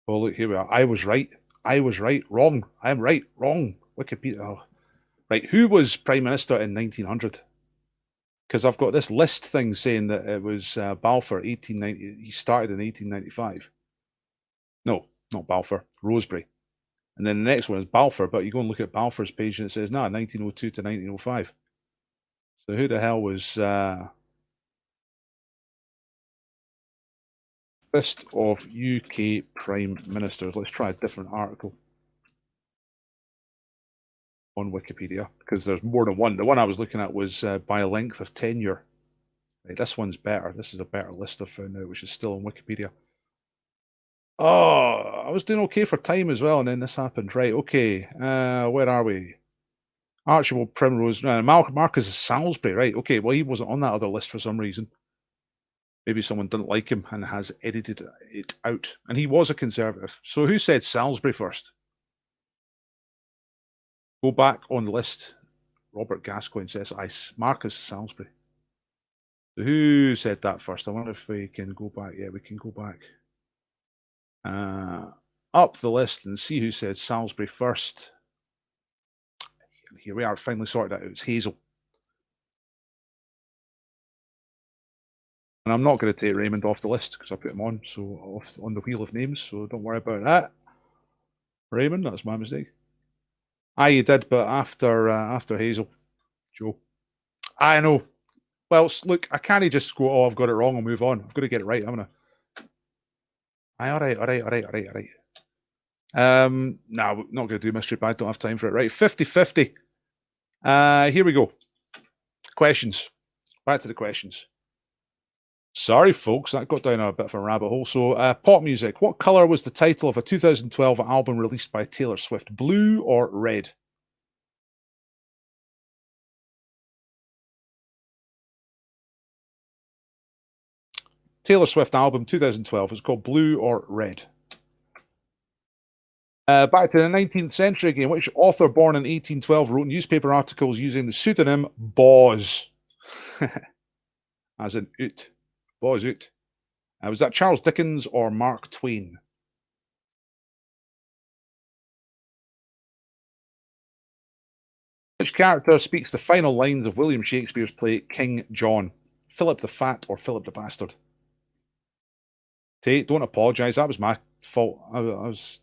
Oh, look, here we are. I was right. I was right. Wrong. I'm right. Wrong. Wikipedia. Oh. Right. Who was Prime Minister in 1900? Because I've got this list thing saying that it was Balfour, 1890. He started in 1895. No, not Balfour. Rosebery. And then the next one is Balfour, but you go and look at Balfour's page and it says, 1902 to 1905. So who the hell was list of UK Prime Ministers? Let's try a different article on Wikipedia, because there's more than one. The one I was looking at was by length of tenure. Right, this one's better. This is a better list I've found now, which is still on Wikipedia. Oh, I was doing okay for time as well, and then this happened. Right, okay. Where are we? Archibald Primrose. Marcus Salisbury. Right, okay. Well, he wasn't on that other list for some reason. Maybe someone didn't like him and has edited it out. And he was a Conservative. So who said Salisbury first? Go back on the list. Robert Gascoigne says Marcus Salisbury. So who said that first? I wonder if we can go back. Yeah, we can go back up the list and see who said Salisbury first. Here we are, finally sorted out. It's Hazel. And I'm not going to take Raymond off the list because I put him on, so off on the wheel of names, so don't worry about that. Raymond, that's my mistake. You did, but after Hazel. Joe. I know. Well, look, I can't just go, oh, I've got it wrong, I'll move on. I've got to get it right, haven't I? Aye, all right, all right, all right, all right, all right. No, we're not going to do mystery, but I don't have time for it. Right, 50-50. Here we go. Questions. Back to the questions. Sorry, folks, that got down a bit of a rabbit hole. So, pop music. What color was the title of a 2012 album released by Taylor Swift? Blue or red? Taylor Swift album 2012 is called Blue or Red. Back to the 19th century again. Which author born in 1812 wrote newspaper articles using the pseudonym Boz? As in Ut. Boz Ut. Was that Charles Dickens or Mark Twain? Which character speaks the final lines of William Shakespeare's play King John? Philip the Fat or Philip the Bastard? Tate, don't apologise. That was my fault. I was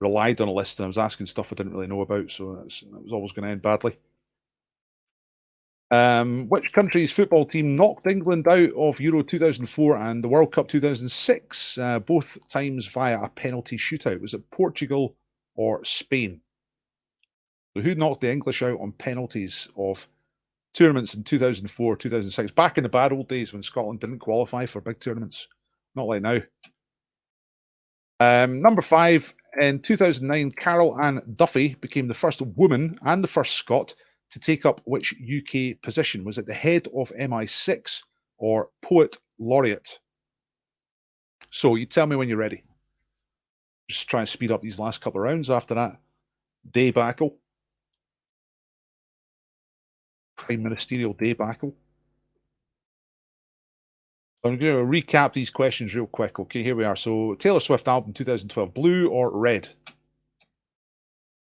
relied on a list and I was asking stuff I didn't really know about, so that was always going to end badly. Which country's football team knocked England out of Euro 2004 and the World Cup 2006, both times via a penalty shootout? Was it Portugal or Spain? So who knocked the English out on penalties of tournaments in 2004, 2006? Back in the bad old days when Scotland didn't qualify for big tournaments. Not like now. Number 5, in 2009, Carol Ann Duffy became the first woman and the first Scot to take up which UK position? Was it the head of MI6 or poet laureate? So you tell me when you're ready. Just try and speed up these last couple of rounds after that debacle. Prime Ministerial debacle. I'm going to recap these questions real quick. Okay, here we are. So Taylor Swift album 2012, blue or red?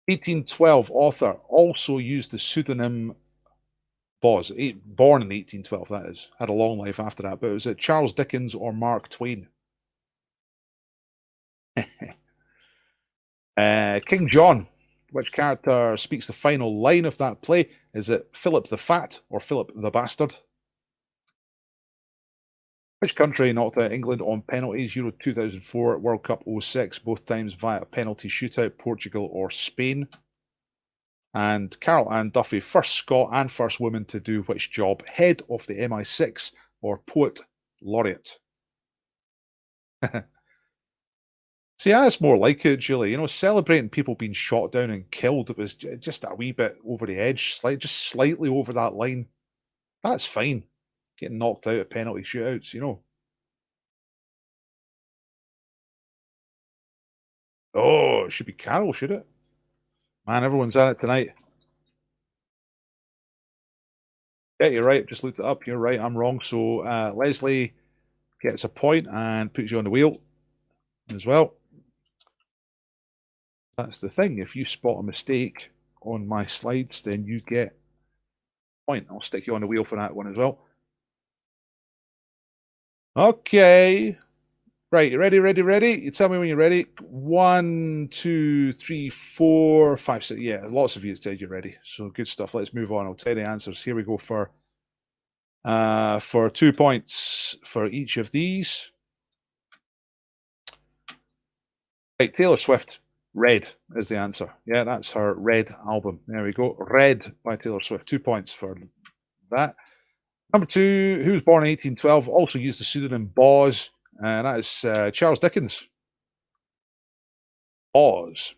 1812 author also used the pseudonym Boz. Born in 1812, that is. Had a long life after that. But was it Charles Dickens or Mark Twain? King John. Which character speaks the final line of that play? Is it Philip the Fat or Philip the Bastard? Which country knocked out England on penalties? Euro 2004, World Cup 06, both times via penalty shootout, Portugal or Spain? And Carol Ann Duffy, first Scot and first woman to do which job? Head of the MI6 or poet laureate? See, that's more like it, Julie. You know, celebrating people being shot down and killed, it was just a wee bit over the edge, just slightly over that line. That's fine. Getting knocked out at penalty shootouts, you know. Oh, it should be Carol, should it? Man, everyone's at it tonight. Yeah, you're right. Just looked it up. You're right. I'm wrong. So Leslie gets a point and puts you on the wheel as well. That's the thing. If you spot a mistake on my slides, then you get a point. I'll stick you on the wheel for that one as well. Okay. Right, you ready, ready, ready? You tell me when you're ready. 1, 2, 3, 4, 5, 6. Yeah, lots of you said you're ready. So good stuff. Let's move on. I'll tell you the answers. Here we go for 2 points for each of these. Right, Taylor Swift. Red is the answer. Yeah, that's her Red album. There we go. Red by Taylor Swift. 2 points for that. Number 2, who was born in 1812, also used the pseudonym Boz, and that is Charles Dickens. Boz.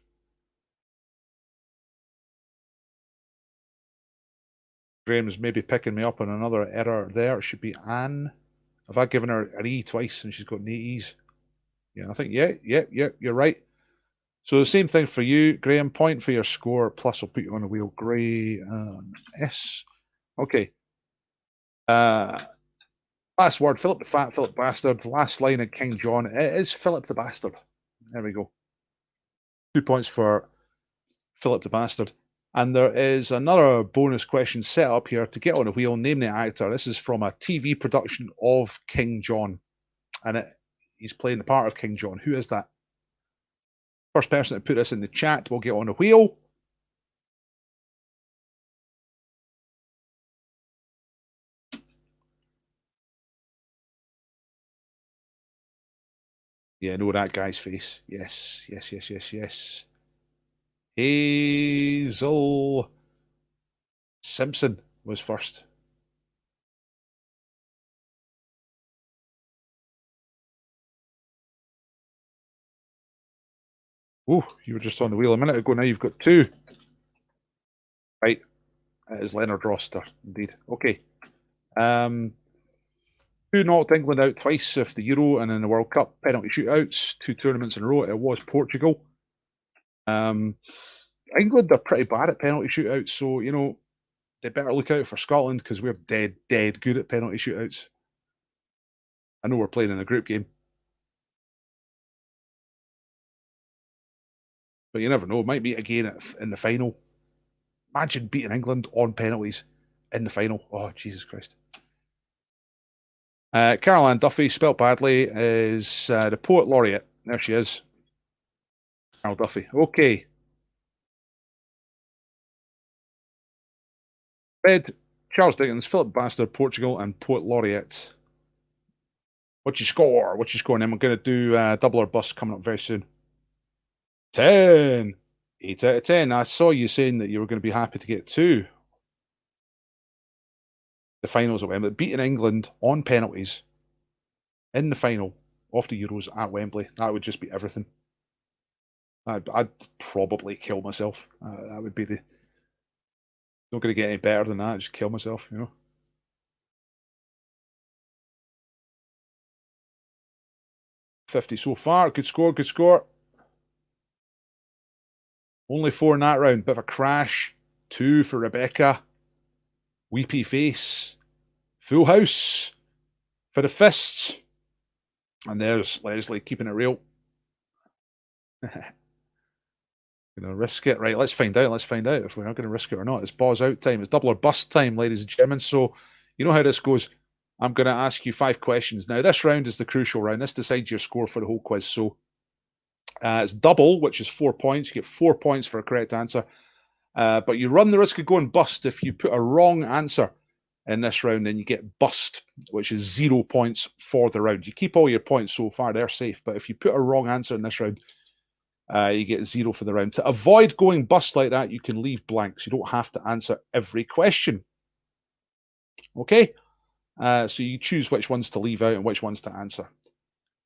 Graham's maybe picking me up on another error there. It should be Anne. Have I given her an E twice and she's got 8 E's? Yeah, I think, yeah, you're right. So the same thing for you, Graham. Point for your score, plus I'll put you on the wheel. Gray S. Okay. Last word, Philip the Fat, Philip Bastard. Last line in King John. It is Philip the Bastard. There we go. 2 points for Philip the Bastard. And there is another bonus question set up here to get on the wheel. Name the actor. This is from a TV production of King John. And he's playing the part of King John. Who is that? First person to put this in the chat will get on the wheel. Yeah, I know that guy's face. Yes, yes, yes, yes, yes. Hazel Simpson was first. Oh, you were just on the wheel a minute ago. Now you've got two. Right, it is Leonard Roster, indeed. Okay. Who knocked England out twice of the Euro and in the World Cup penalty shootouts, 2 tournaments in a row? It was Portugal. England are pretty bad at penalty shootouts, so they better look out for Scotland because we're dead good at penalty shootouts. I know we're playing in a group game, but you never know. Might meet again in the final. Imagine beating England on penalties in the final. Oh, Jesus Christ. Caroline Duffy, spelt badly, is the poet laureate. There she is. Carol Duffy. Okay. Red, Charles Dickens, Philip Bastard, Portugal, and poet laureate. What's your score? What's your score? And then we're going to do double or bust coming up very soon. 10. 8 out of 10. I saw you saying that you were going to be happy to get two. The finals at Wembley. Beating England on penalties in the final of the Euros at Wembley. That would just be everything. I'd probably kill myself. That would be the... Not going to get any better than that. Just kill myself, 50 so far. Good score, good score. Only 4 in that round. Bit of a crash. 2 for Rebecca. Weepy face. Full house for the fists. And there's Leslie keeping it real. Gonna risk it. Right, let's find out. Let's find out if we're not going to risk it or not. It's balls out time. It's double or bust time, ladies and gentlemen. So you know how this goes. I'm going to ask you 5 questions. Now, this round is the crucial round. This decides your score for the whole quiz. So it's double, which is 4 points. You get 4 points for a correct answer. But you run the risk of going bust if you put a wrong answer in this round, then you get bust, which is 0 points for the round. You keep all your points so far, they're safe. But if you put a wrong answer in this round, you get 0 for the round. To avoid going bust like that, you can leave blanks. You don't have to answer every question. Okay? So you choose which ones to leave out and which ones to answer.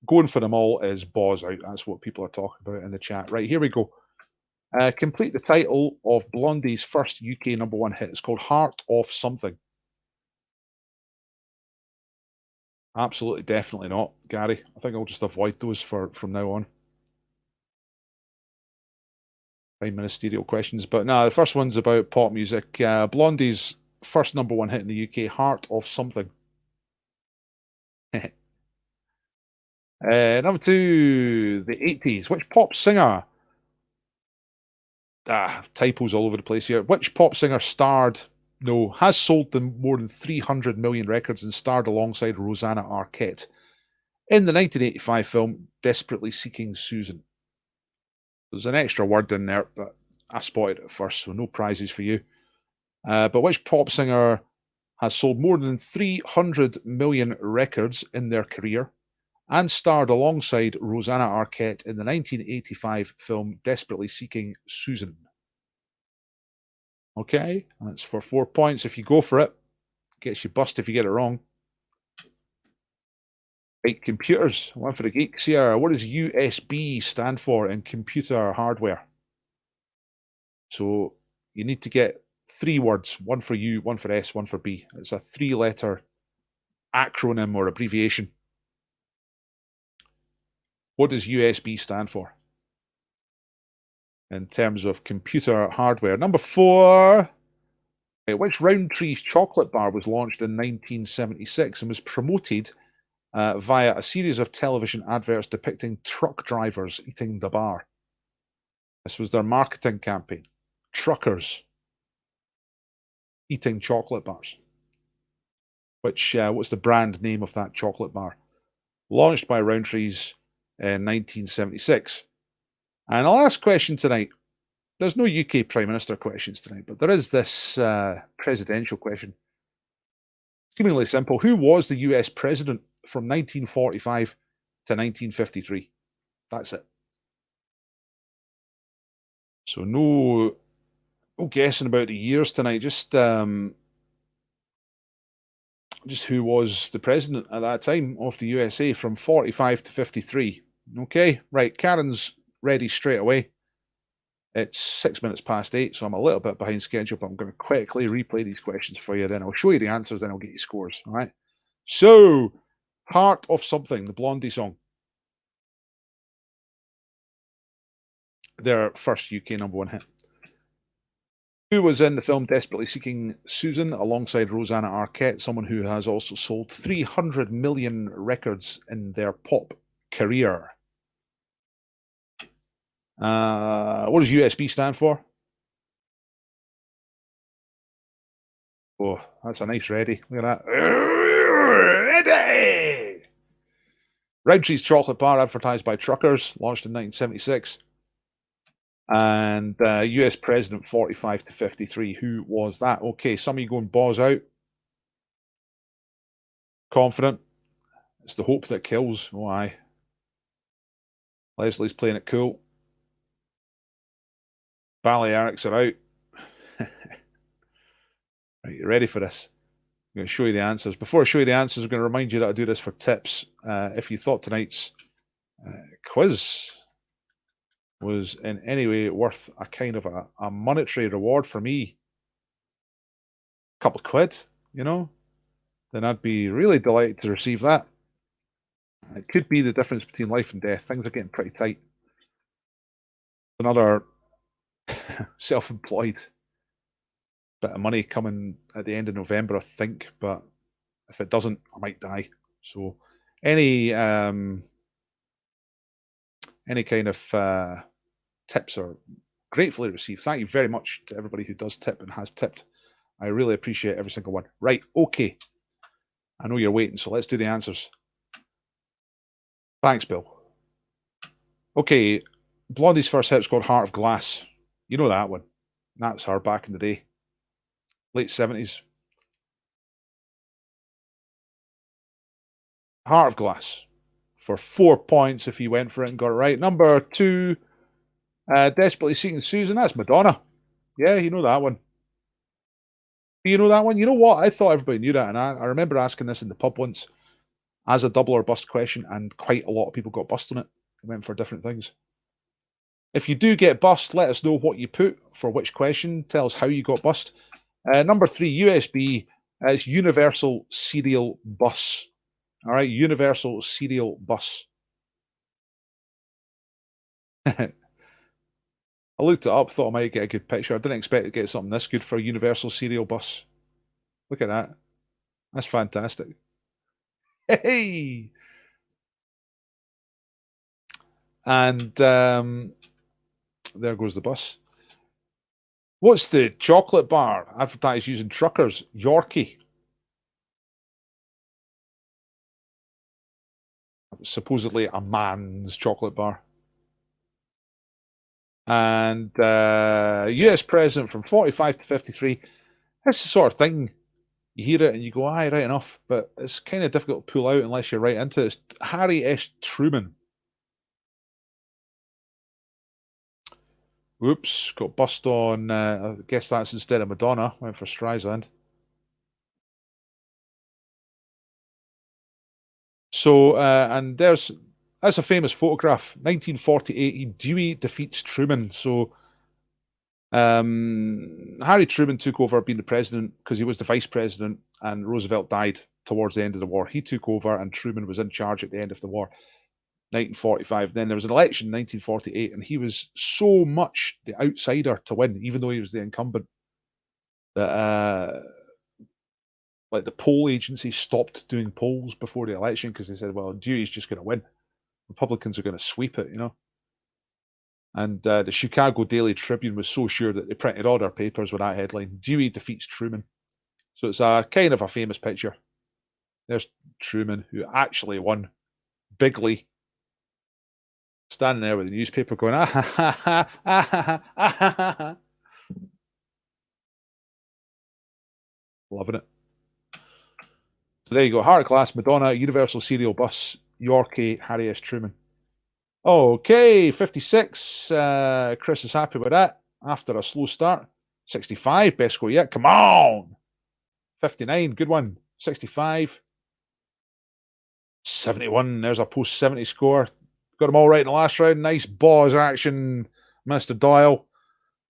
Going for them all is balls out. That's what people are talking about in the chat. Right, here we go. Complete the title of Blondie's first UK #1 hit. It's called Heart of Something. Absolutely, definitely not, Gary. I think I'll just avoid those from now on. 5 ministerial questions. But no, the first one's about pop music. Blondie's first #1 hit in the UK, Heart of Something. Number 2, the 80s. Which pop singer? Typos all over the place here. Which pop singer has sold them more than 300 million records and starred alongside Rosanna Arquette in the 1985 film Desperately Seeking Susan? There's an extra word in there, but I spotted it at first, so no prizes for you. But which pop singer has sold more than 300 million records in their career and starred alongside Rosanna Arquette in the 1985 film Desperately Seeking Susan? Okay, that's for 4 points if you go for it. Gets you bust if you get it wrong. Right, computers. One for the geeks here. What does USB stand for in computer hardware? So you need to get 3 words. One for U, one for S, one for B. It's a 3-letter acronym or abbreviation. What does USB stand for in terms of computer hardware? Number 4. Which Roundtree's chocolate bar was launched in 1976 and was promoted via a series of television adverts depicting truck drivers eating the bar? This was their marketing campaign. Truckers eating chocolate bars. What's the brand name of that chocolate bar? Launched by Roundtree's in 1976. And the last question tonight, there's no UK Prime Minister questions tonight, but there is this presidential question. Seemingly simple. Who was the US president from 1945 to 1953? That's it. So no guessing about the years tonight. Just who was the president at that time of the USA from 45 to 53. Okay, right. Karen's ready straight away. It's 6 minutes past 8, so I'm a little bit behind schedule, but I'm going to quickly replay these questions for you. Then I'll show you the answers, then I'll get you scores. All right. So, Heart of Something, the Blondie song. Their first UK #1 hit. Who was in the film Desperately Seeking Susan alongside Rosanna Arquette, someone who has also sold 300 million records in their pop career? What does USB stand for? Oh, that's a nice ready. Look at that. Ready! Roundtree's chocolate bar, advertised by truckers, launched in 1976. And US president 45 to 53. Who was that? Okay, some of you going balls out. Confident. It's the hope that kills. Oh, aye. Leslie's playing it cool. Balearics are out. Right, you ready for this? I'm going to show you the answers. Before I show you the answers, I'm going to remind you that I do this for tips. If you thought tonight's quiz was in any way worth a kind of a monetary reward for me, a couple of quid, you know, then I'd be really delighted to receive that. It could be the difference between life and death. Things are getting pretty tight. Another self-employed bit of money coming at the end of November, I think, but if it doesn't, I might die. So any kind of tips are gratefully received. Thank you very much to everybody who does tip and has tipped. I really appreciate every single one. Right, okay. I know you're waiting, so let's do the answers. Thanks, Bill. Okay, Blondie's first hit's called Heart of Glass. You know that one. That's her back in the day. Late 70s. Heart of Glass. For 4 points if you went for it and got it right. Number 2, Desperately Seeking Susan. That's Madonna. Yeah, you know that one. Do you know that one? You know what? I thought everybody knew that, and I remember asking this in the pub once as a double or bust question, and quite a lot of people got bust on it. They went for different things. If you do get bust, let us know what you put for which question. Tell us how you got bust. Number 3, USB is Universal Serial Bus. All right, Universal Serial Bus. I looked it up, thought I might get a good picture. I didn't expect to get something this good for a Universal Serial Bus. Look at that. That's fantastic. Hey! And there goes the bus. What's the chocolate bar advertised using truckers? Yorkie. Supposedly a man's chocolate bar. And US president from 45 to 53. That's the sort of thing you hear it and you go, aye, right enough. But it's kind of difficult to pull out unless you're right into it. It's Harry S. Truman. Whoops, got bust on. I guess that's instead of Madonna. Went for Streisand. So, and that's a famous photograph. 1948, Dewey defeats Truman. So, Harry Truman took over being the president because he was the vice president, and Roosevelt died towards the end of the war. He took over, and Truman was in charge at the end of the war. 1945. Then there was an election in 1948, and he was so much the outsider to win, even though he was the incumbent, that like the poll agency stopped doing polls before the election because they said, well, Dewey's just going to win. Republicans are going to sweep it, you know. And the Chicago Daily Tribune was so sure that they printed all their papers with that headline, Dewey defeats Truman. So it's a kind of a famous picture. There's Truman, who actually won bigly, standing there with the newspaper going, ah, ha, ha, ha, ah, ha, ha, ah, ha, ha, ha. Loving it. So there you go. Heart of Glass, Madonna, Universal Serial Bus, Yorkie, Harry S. Truman. Okay, 56. Chris is happy with that after a slow start. 65, best score yet. Come on. 59, good one. 65. 71, there's a post 70 score. Got them all right in the last round. Nice balls action, Mr. Dial.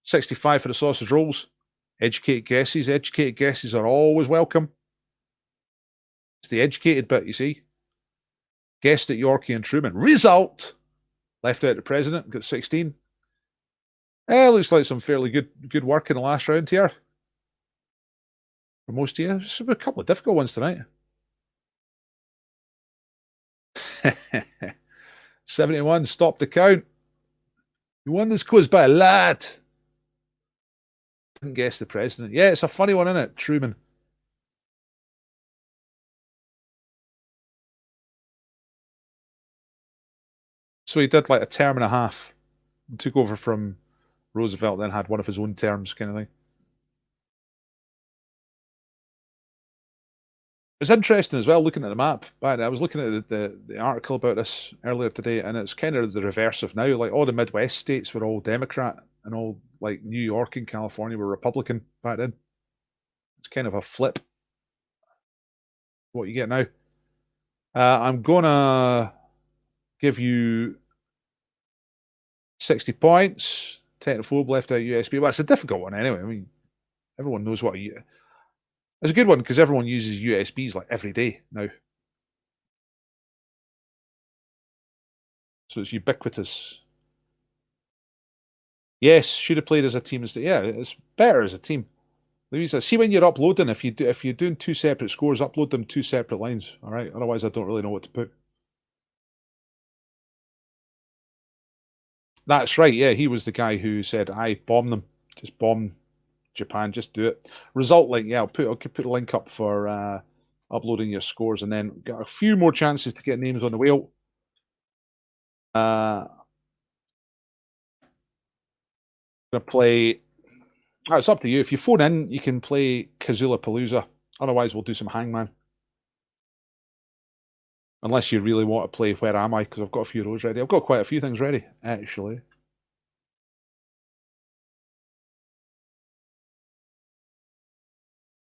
65 for the sausage rolls. Educated guesses. Educated guesses are always welcome. It's the educated bit, you see. Guessed at Yorkie and Truman. Result! Left out the president, got 16. Looks like some fairly good work in the last round here. For most of you. There's a couple of difficult ones tonight. 71, stop the count. You won this quiz by a lot. Didn't guess the president. Yeah, it's a funny one, isn't it? Truman. So he did like a term and a half. Took over from Roosevelt, then had one of his own terms, kind of thing. It's interesting as well, looking at the map. But I was looking at the article about this earlier today, and it's kind of the reverse of now. Like all the Midwest states were all Democrat, and all like New York and California were Republican back then. It's kind of a flip. What you get now. I'm gonna give you 60 points. Technophobe left out USB. Well, it's a difficult one anyway. I mean, everyone knows what it's a good one because everyone uses USBs like every day now. So it's ubiquitous. Yes, should have played as a team instead. Yeah, it's better as a team. Louisa, see when you're uploading, if you're doing two separate scores, upload them two separate lines. All right. Otherwise, I don't really know what to put. That's right. Yeah, he was the guy who said, "I bomb them. Just bomb Japan. Just do it." Result link. Yeah, I'll put a link up for uploading your scores, and then got a few more chances to get names on the wheel. Gonna play. Oh, it's up to you. If you phone in, you can play Kazula Palooza. Otherwise, we'll do some Hangman. Unless you really want to play Where Am I? Because I've got a few of those ready. I've got quite a few things ready, actually.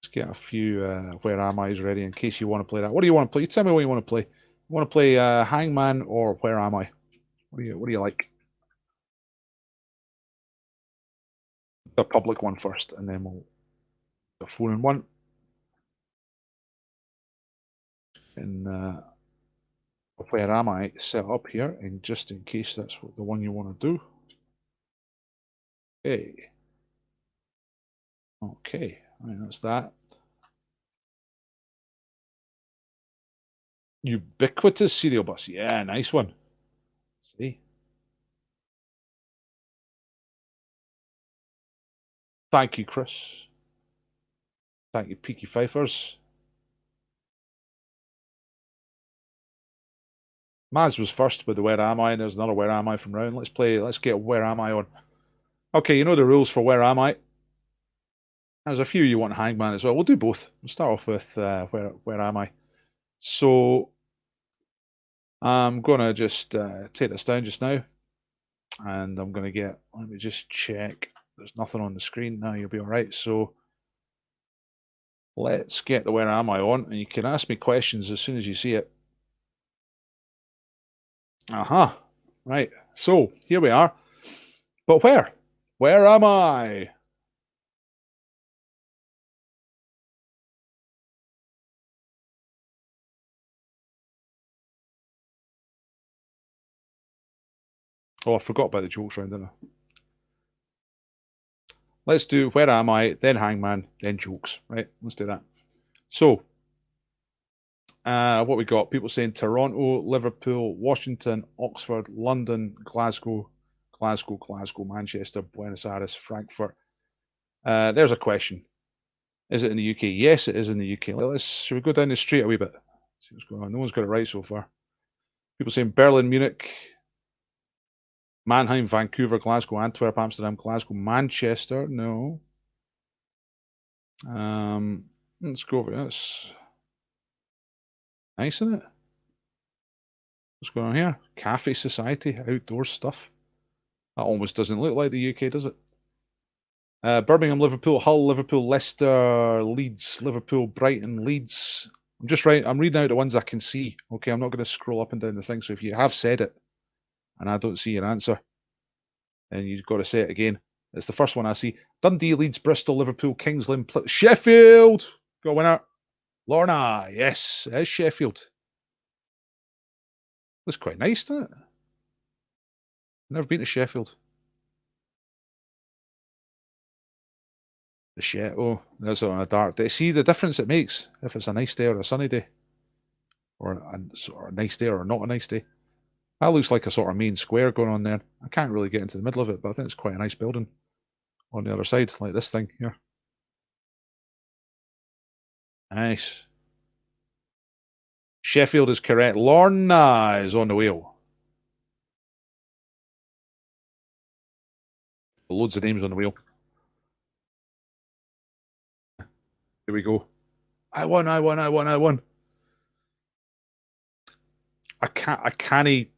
Let's get a few Where Am I's ready in case you want to play that. What do you want to play? You tell me what you want to play. You want to play Hangman or Where Am I? What do you like? The public one first, and then we'll go 4-in-1. And Where Am I set up here, and just in case that's the one you want to do. Okay. Okay, right, that's that. Ubiquitous serial bus. Yeah, nice one. See? Thank you, Chris. Thank you, Peaky Pfeiffers. Maz was first with the Where Am I, and there's another Where Am I from round. Let's get Where Am I on. Okay, you know the rules for Where Am I. There's a few you want Hangman as well. We'll do both. We'll start off with Where Am I. So I'm gonna just take this down just now, and I'm gonna get. Let me just check. There's nothing on the screen now. You'll be all right. So let's get the Where Am I on, and you can ask me questions as soon as you see it. Right. So here we are. But where? Where am I? Oh, I forgot about the jokes round, didn't I? Let's do Where Am I, then Hangman, then jokes. Right? Let's do that. So, what we got? People saying Toronto, Liverpool, Washington, Oxford, London, Glasgow, Manchester, Buenos Aires, Frankfurt. There's a question. Is it in the UK? Yes, it is in the UK. Should we go down the street a wee bit? See what's going on. No one's got it right so far. People saying Berlin, Munich, Mannheim, Vancouver, Glasgow, Antwerp, Amsterdam, Glasgow, Manchester. No. Let's go over this. Nice, isn't it? What's going on here? Cafe Society, outdoor stuff. That almost doesn't look like the UK, does it? Birmingham, Liverpool, Hull, Liverpool, Leicester, Leeds, Liverpool, Brighton, Leeds. I'm reading out the ones I can see. Okay, I'm not going to scroll up and down the thing. So if you have said it and I don't see your answer, then you've got to say it again. It's the first one I see. Dundee, Leeds, Bristol, Liverpool, Kings Lynn, Sheffield. Got a winner. Lorna, yes, it's Sheffield. That's quite nice, doesn't it? Never been to Sheffield. Oh, there's on a dark day. See the difference it makes if it's a nice day or a sunny day, or a nice day or not a nice day. That looks like a sort of main square going on there. I can't really get into the middle of it, but I think it's quite a nice building on the other side, like this thing here. Nice. Sheffield is correct. Lorna is on the wheel. Loads of names on the wheel. Here we go. I won. I can't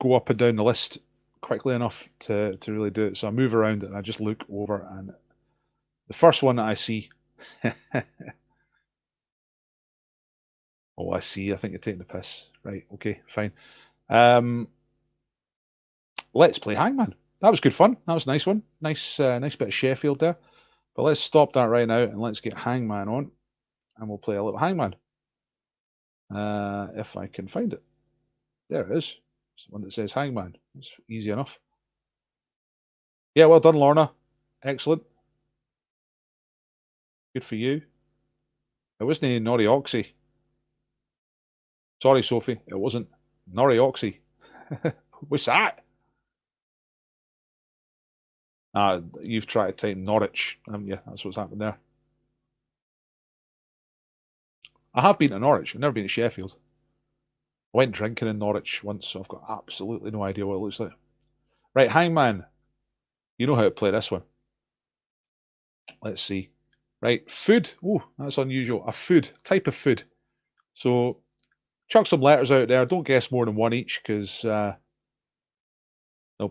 go up and down the list quickly enough to really do it. So I move around and I just look over, and the first one that I see. Oh, I see. I think you're taking the piss. Right. Okay. Fine. Let's play Hangman. That was good fun. That was a nice one. Nice bit of Sheffield there. But let's stop that right now and let's get Hangman on, and we'll play a little Hangman. If I can find it. There it is. It's the one that says Hangman. It's easy enough. Yeah, well done, Lorna. Excellent. Good for you. It wasn't Nori Oxy. Sorry, Sophie. It wasn't Nori Oxy. What's that? You've tried to type Norwich, haven't you? That's what's happened there. I have been to Norwich. I've never been to Sheffield. I went drinking in Norwich once, so I've got absolutely no idea what it looks like. Right, Hangman. You know how to play this one. Let's see. Right, food. Oh, that's unusual. A food. Type of food. So, chuck some letters out there. Don't guess more than one each, because there'll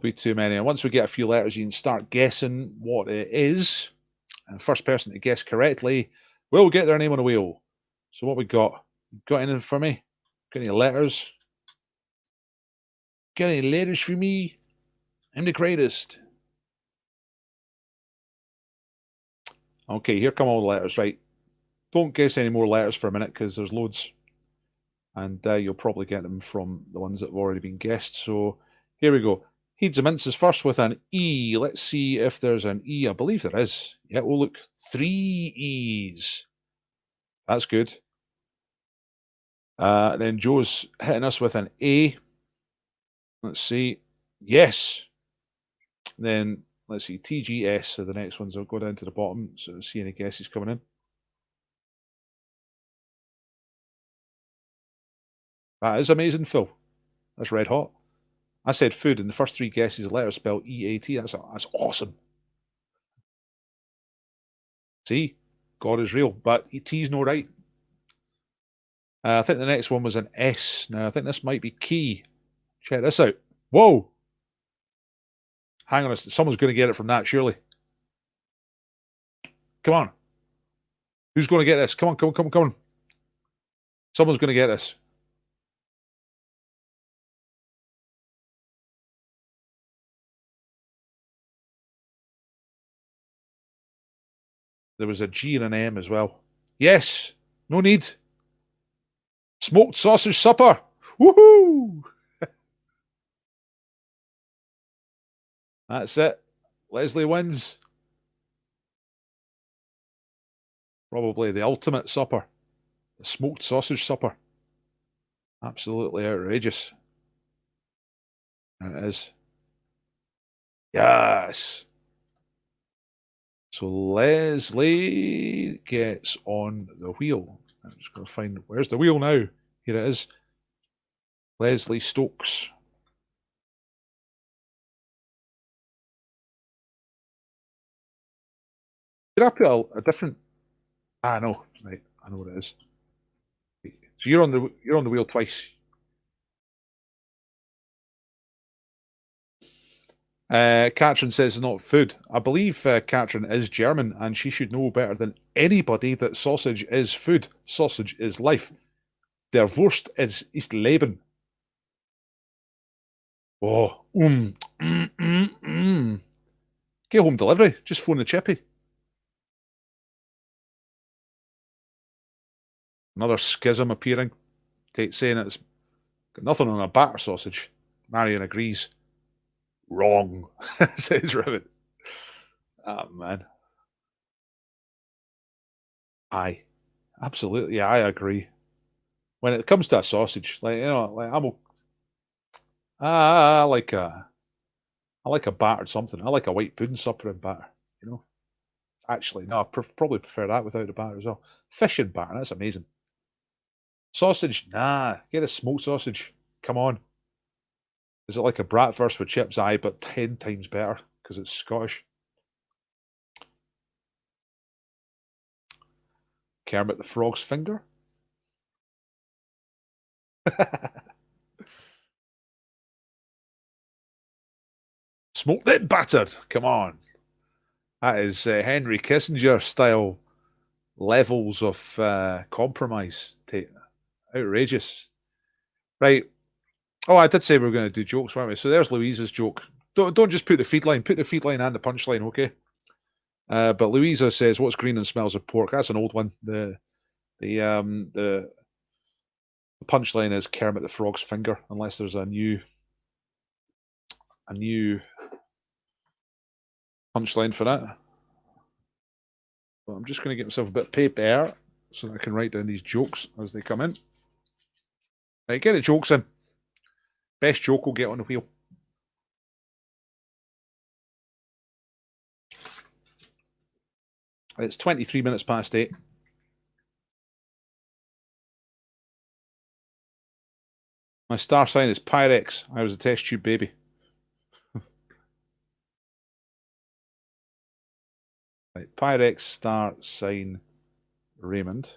be too many. And once we get a few letters, you can start guessing what it is. And the first person to guess correctly will get their name on a wheel. So what we got? Got anything for me? Got any letters? Got any letters for me? I'm the greatest. Okay, here come all the letters. Right. Don't guess any more letters for a minute, because there's loads. And you'll probably get them from the ones that have already been guessed. So here we go. Heeds and Mints is first with an E. Let's see if there's an E. I believe there is. Yeah, oh look, 3 E's. That's good. Then Joe's hitting us with an A. Let's see. Yes. Then let's see. TGS. So the next ones will go down to the bottom. So see any guesses coming in. That is amazing, Phil. That's red hot. I said food, and the first 3 guesses, the letter spelled EAT. That's awesome. See, God is real, but T's no right. I think the next one was an S. Now, I think this might be key. Check this out. Whoa! Hang on, someone's going to get it from that, surely. Come on. Who's going to get this? Come on. Someone's going to get this. There was a G and an M as well. Yes! No need. Smoked sausage supper! Woohoo! That's it. Leslie wins. Probably the ultimate supper. The smoked sausage supper. Absolutely outrageous. There it is. Yes. So Leslie gets on the wheel. I'm just going to find, where's the wheel now? Here it is. Leslie Stokes. Did I put a different... Ah, no. Right. I know what it is. So you're on the wheel twice. Katrin says not food. I believe Katrin is German, and she should know better than anybody that sausage is food. Sausage is life. Der Wurst ist Leben. Oh, Get home delivery. Just phone the chippy. Another schism appearing. Saying it's got nothing on a batter sausage. Marion agrees. Wrong, says Rivet. Oh, man. Aye. Absolutely, yeah, I agree. When it comes to a sausage, like, I like a battered something. I like a white pudding supper in batter, you know. Actually, no, I probably prefer that without the batter as well. Fish in batter, that's amazing. Sausage, nah, get a smoked sausage. Come on. Is it like a bratwurst with chips? Aye, but 10 times better because it's Scottish. Kermit the Frog's finger. Smoked it battered. Come on. That is Henry Kissinger style levels of compromise. Outrageous. Right. Oh, I did say we were going to do jokes, weren't we? So there's Louisa's joke. Don't just put the feed line. Put the feed line and the punchline, okay? But Louisa says, "What's green and smells of pork?" That's an old one. The punchline is Kermit the Frog's finger, unless there's a new punchline for that. Well, I'm just going to get myself a bit of paper so that I can write down these jokes as they come in. Right, get the jokes in. Best joke will get on the wheel. It's 23 minutes past 8. My star sign is Pyrex. I was a test tube baby. Right, Pyrex, star sign, Raymond.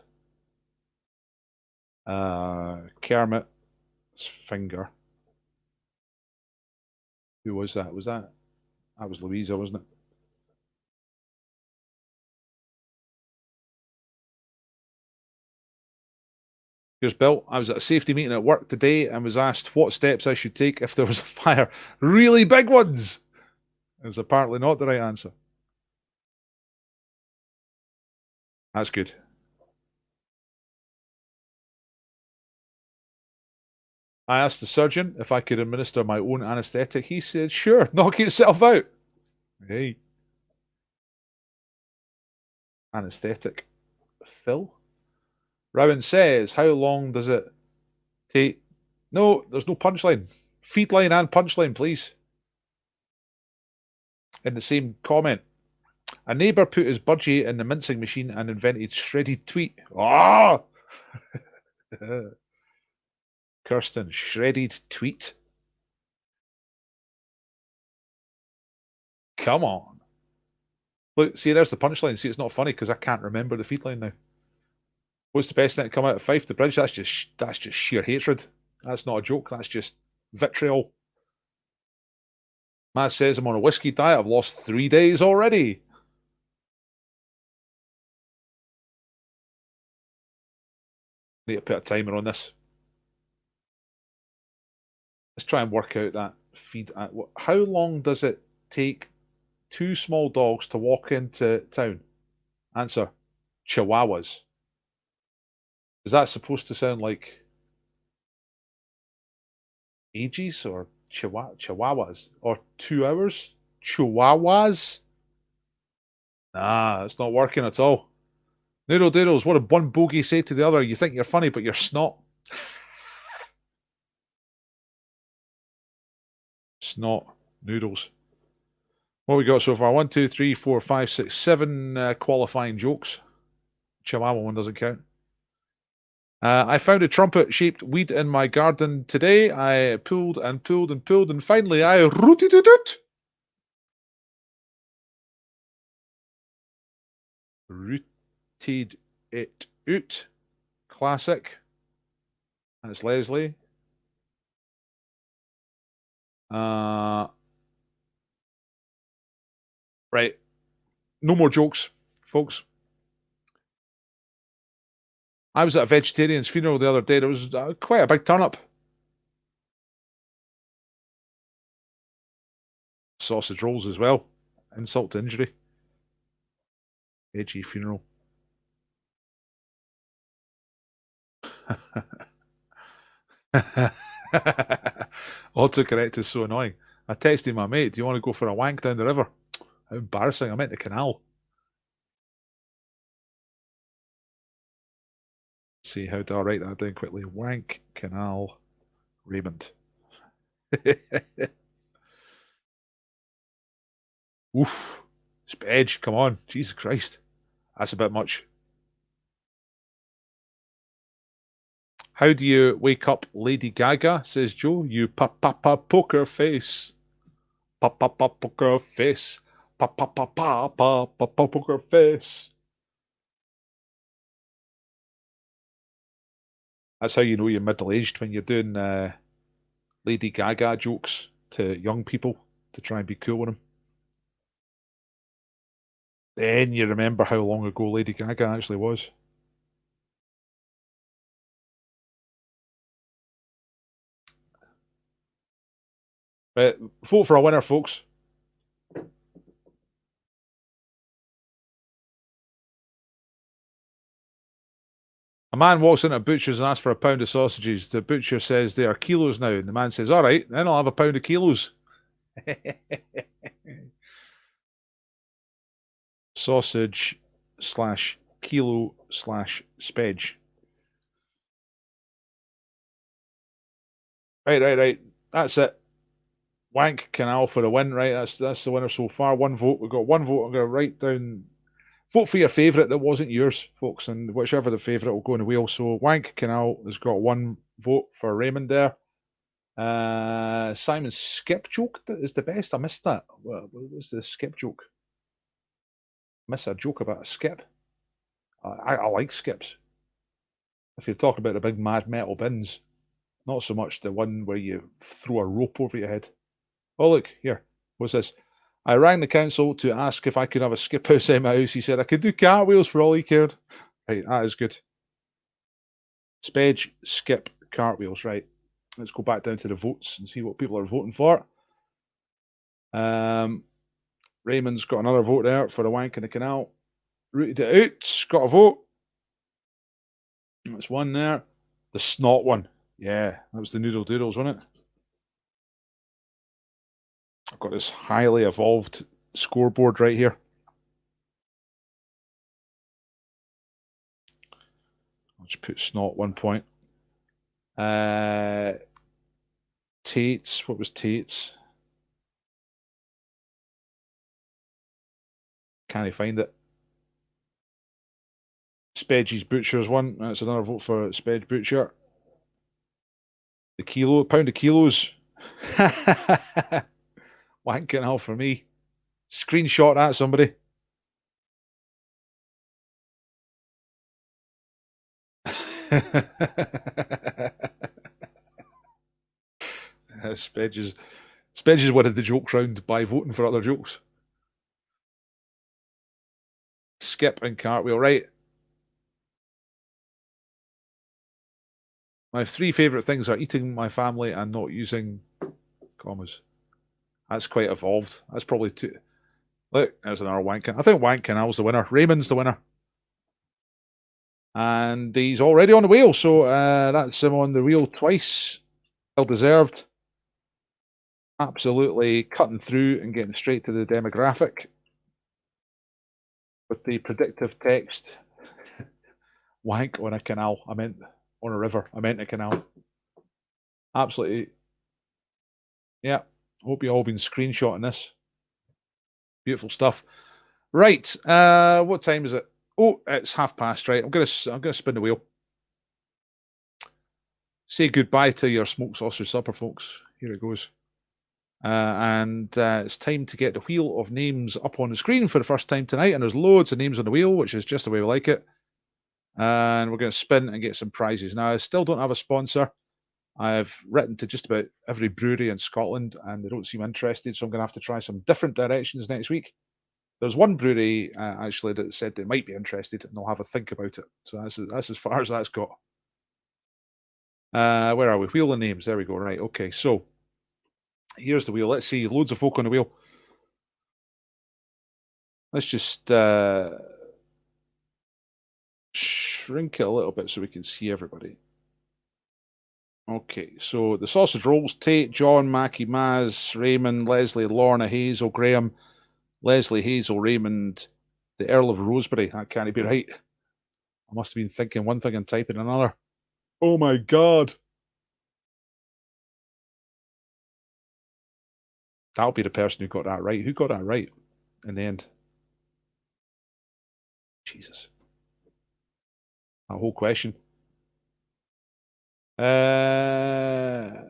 Kermit's finger. Who was that? That was Louisa, wasn't it? Here's Bill. I was at a safety meeting at work today and was asked what steps I should take if there was a fire. Really big ones! Is apparently not the right answer. That's good. I asked the surgeon if I could administer my own anaesthetic. He said, sure, knock yourself out. Hey. Anaesthetic. Phil? Rowan says, how long does it take? No, there's no punchline. Feed line and punchline, please. In the same comment. A neighbour put his budgie in the mincing machine and invented shredded tweet. Ah! Kirsten, shredded tweet. Come on. Look, see, there's the punchline. See, it's not funny because I can't remember the feed line now. What's the best thing to come out of Fife the Bridge? That's just sheer hatred. That's not a joke. That's just vitriol. Matt says I'm on a whiskey diet. I've lost 3 days already. Need to put a timer on this. Let's try and work out that feed. How long does it take 2 small dogs to walk into town? Answer: Chihuahuas. Is that supposed to sound like ages or chihuahuas or 2 hours? Chihuahuas? Nah, it's not working at all. Noodle doodles, what did one bogey say to the other? You think you're funny, but you're snot. Snot. Noodles. What we got so far? 1, 2, 3, 4, 5, 6, 7 qualifying jokes. Chihuahua one doesn't count. I found a trumpet-shaped weed in my garden today. I pulled and pulled and pulled, and finally I rooted it out. Rooted it out. Classic. That's Leslie. Right. No more jokes, folks. I was at a vegetarian's funeral the other day. There was quite a big turn up. Sausage rolls as well. Insult to injury. Edgy funeral. Autocorrect is so annoying. I texted my mate, do you want to go for a wank down the river? How embarrassing. I meant the canal. See, how do I write that down quickly? Wank, canal, Raymond. Oof. Spedge, come on. Jesus Christ. That's a bit much. How do you wake up Lady Gaga, says Joe? You poker face. Poker face. Poker face. That's how you know you're middle-aged, when you're doing Lady Gaga jokes to young people to try and be cool with them. Then you remember how long ago Lady Gaga actually was. Right, vote for a winner, folks. A man walks into a butcher's and asks for a pound of sausages. The butcher says they are kilos now. And the man says, all right, then I'll have a pound of kilos. Sausage / kilo / spedge. Right. That's it. Wank Canal for the win. Right, that's the winner so far. One vote. We've got one vote. I'm going to write down. Vote for your favourite that wasn't yours, folks, and whichever the favourite will go in the wheel. So Wank Canal has got one vote for Raymond there. Simon's skip joke is the best. I missed that. What was the skip joke? Miss a joke about a skip. I like skips. If you're talking about the big mad metal bins, not so much the one where you throw a rope over your head. Oh, look, here. What's this? I rang the council to ask if I could have a skip outside my house. He said I could do cartwheels for all he cared. Right, that is good. Spedge, skip, cartwheels. Right. Let's go back down to the votes and see what people are voting for. Raymond's got another vote there for the wank in the canal. Rooted it out. Got a vote. That's one there. The snot one. Yeah, that was the Noodle Doodles, wasn't it? I've got this highly evolved scoreboard right here. I'll just put snot 1 point. Tate's. What was Tate's? Can't I find it? Spedge's Butcher's one. That's another vote for Spedge Butcher. The kilo, pound of kilos. Wanking hell for me. Screenshot that, somebody. Spedge's winning the joke round by voting for other jokes. Skip and cartwheel, right. My three favourite things are eating my family and not using commas. That's quite evolved. That's probably two. Look, there's another wanking. I think wanking Al's the winner. Raymond's the winner. And he's already on the wheel, so that's him on the wheel twice. Well deserved. Absolutely cutting through and getting straight to the demographic with the predictive text. Wank on a canal. I meant on a river. I meant a canal. Absolutely. Yeah. Hope you all been screenshotting this. Beautiful stuff. Right. What time is it? Oh, it's past. Right. I'm gonna spin the wheel. Say goodbye to your smoked sausage supper, folks. Here it goes. And it's time to get the wheel of names up on the screen for the first time tonight. And there's loads of names on the wheel, which is just the way we like it. And we're going to spin and get some prizes. Now, I still don't have a sponsor. I've written to just about every brewery in Scotland and they don't seem interested, so I'm going to have to try some different directions next week. There's one brewery actually that said they might be interested and they'll have a think about it. So that's as far as that's got. Where are we? Wheel of names. There we go. Right. Okay. So here's the wheel. Let's see. Loads of folk on the wheel. Let's just shrink it a little bit so we can see everybody. Okay, so the sausage rolls: Tate, John, Mackie, Maz, Raymond, Leslie, Lorna, Hazel, Graham, Leslie, Hazel, Raymond, the Earl of Rosebery. That can't be right. I must have been thinking one thing and typing another. Oh my God. That'll be the person who got that right. Who got that right in the end? Jesus. That whole question. Yeah,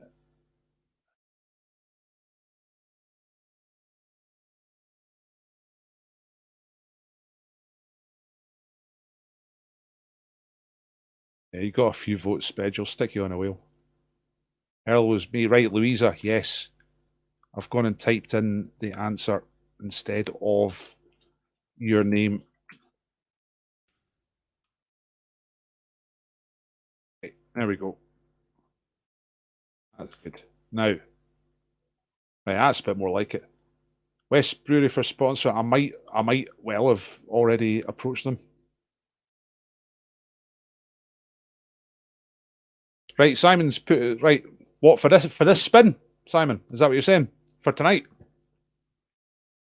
you got a few votes, Sped. I'll stick you on a wheel. Earl was me. Right, Louisa. Yes. I've gone and typed in the answer instead of your name. Right, there we go. That's good. Now, right, that's a bit more like it. West Brewery for sponsor. I might well have already approached them. Right, Simon's put right. What for this spin, Simon? Is that what you're saying for tonight?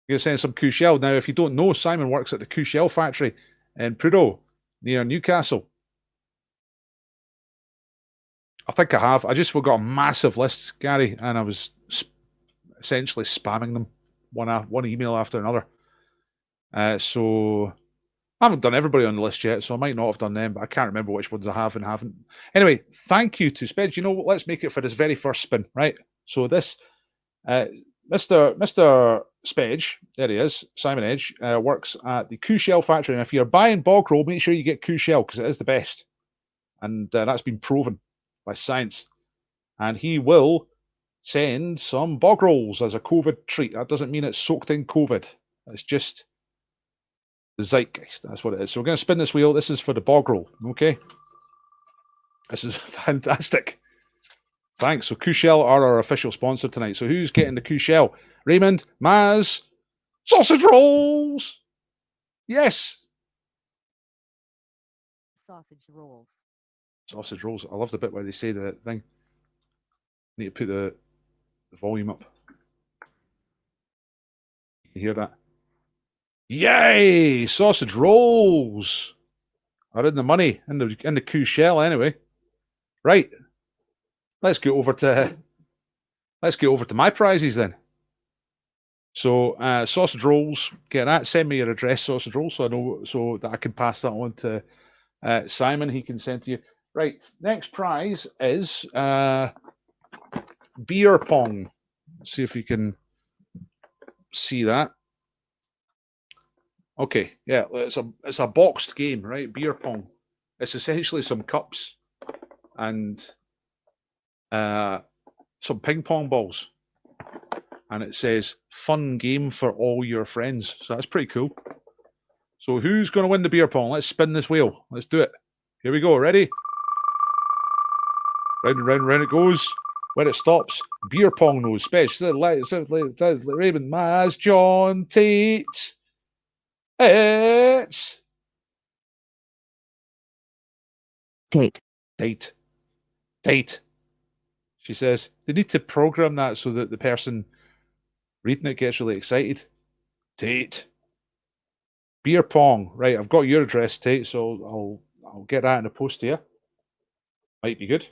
You're saying some Cushell. Now, if you don't know, Simon works at the Cushell factory in Prudhoe near Newcastle. I think I have. I just got a massive list, Gary, and I was essentially spamming them one email after another. So I haven't done everybody on the list yet, so I might not have done them, but I can't remember which ones I have and haven't. Anyway, thank you to Sped. You know what? Let's make it for this very first spin, right? So this, Mr. Spedge, there he is, Simon Edge, works at the Cushell factory. And if you're buying bog roll, make sure you get Cushell because it is the best. And that's been proven by science. And he will send some bog rolls as a COVID treat. That doesn't mean it's soaked in COVID. It's just the zeitgeist. That's what it is. So we're going to spin this wheel. This is for the bog roll. Okay. This is fantastic. Thanks. So Cushell are our official sponsor tonight. So who's getting the Cushell? Raymond, Maz, sausage rolls. Yes. Sausage rolls. Sausage rolls. I love the bit where they say the thing. Need to put the volume up. You hear that? Yay! Sausage rolls are in the money in the Cushell anyway. Right. Let's get over to my prizes then. So sausage rolls, get that. Send me your address, sausage rolls, so I know so that I can pass that on to Simon. He can send to you. Right. Next prize is beer pong. Let's see if you can see that. Okay, yeah, it's a boxed game, right? Beer pong. It's essentially some cups and some ping pong balls, and it says "fun game for all your friends." So that's pretty cool. So who's going to win the beer pong? Let's spin this wheel. Let's do it. Here we go. Ready? Round and round and round it goes. Where it stops, beer pong knows. Special Raymond, Maz, John, Tate. It's Tate. Tate. Tate. She says they need to program that so that the person reading it gets really excited. Tate. Beer pong. Right, I've got your address, Tate, so I'll get that in the post to you. Might be good.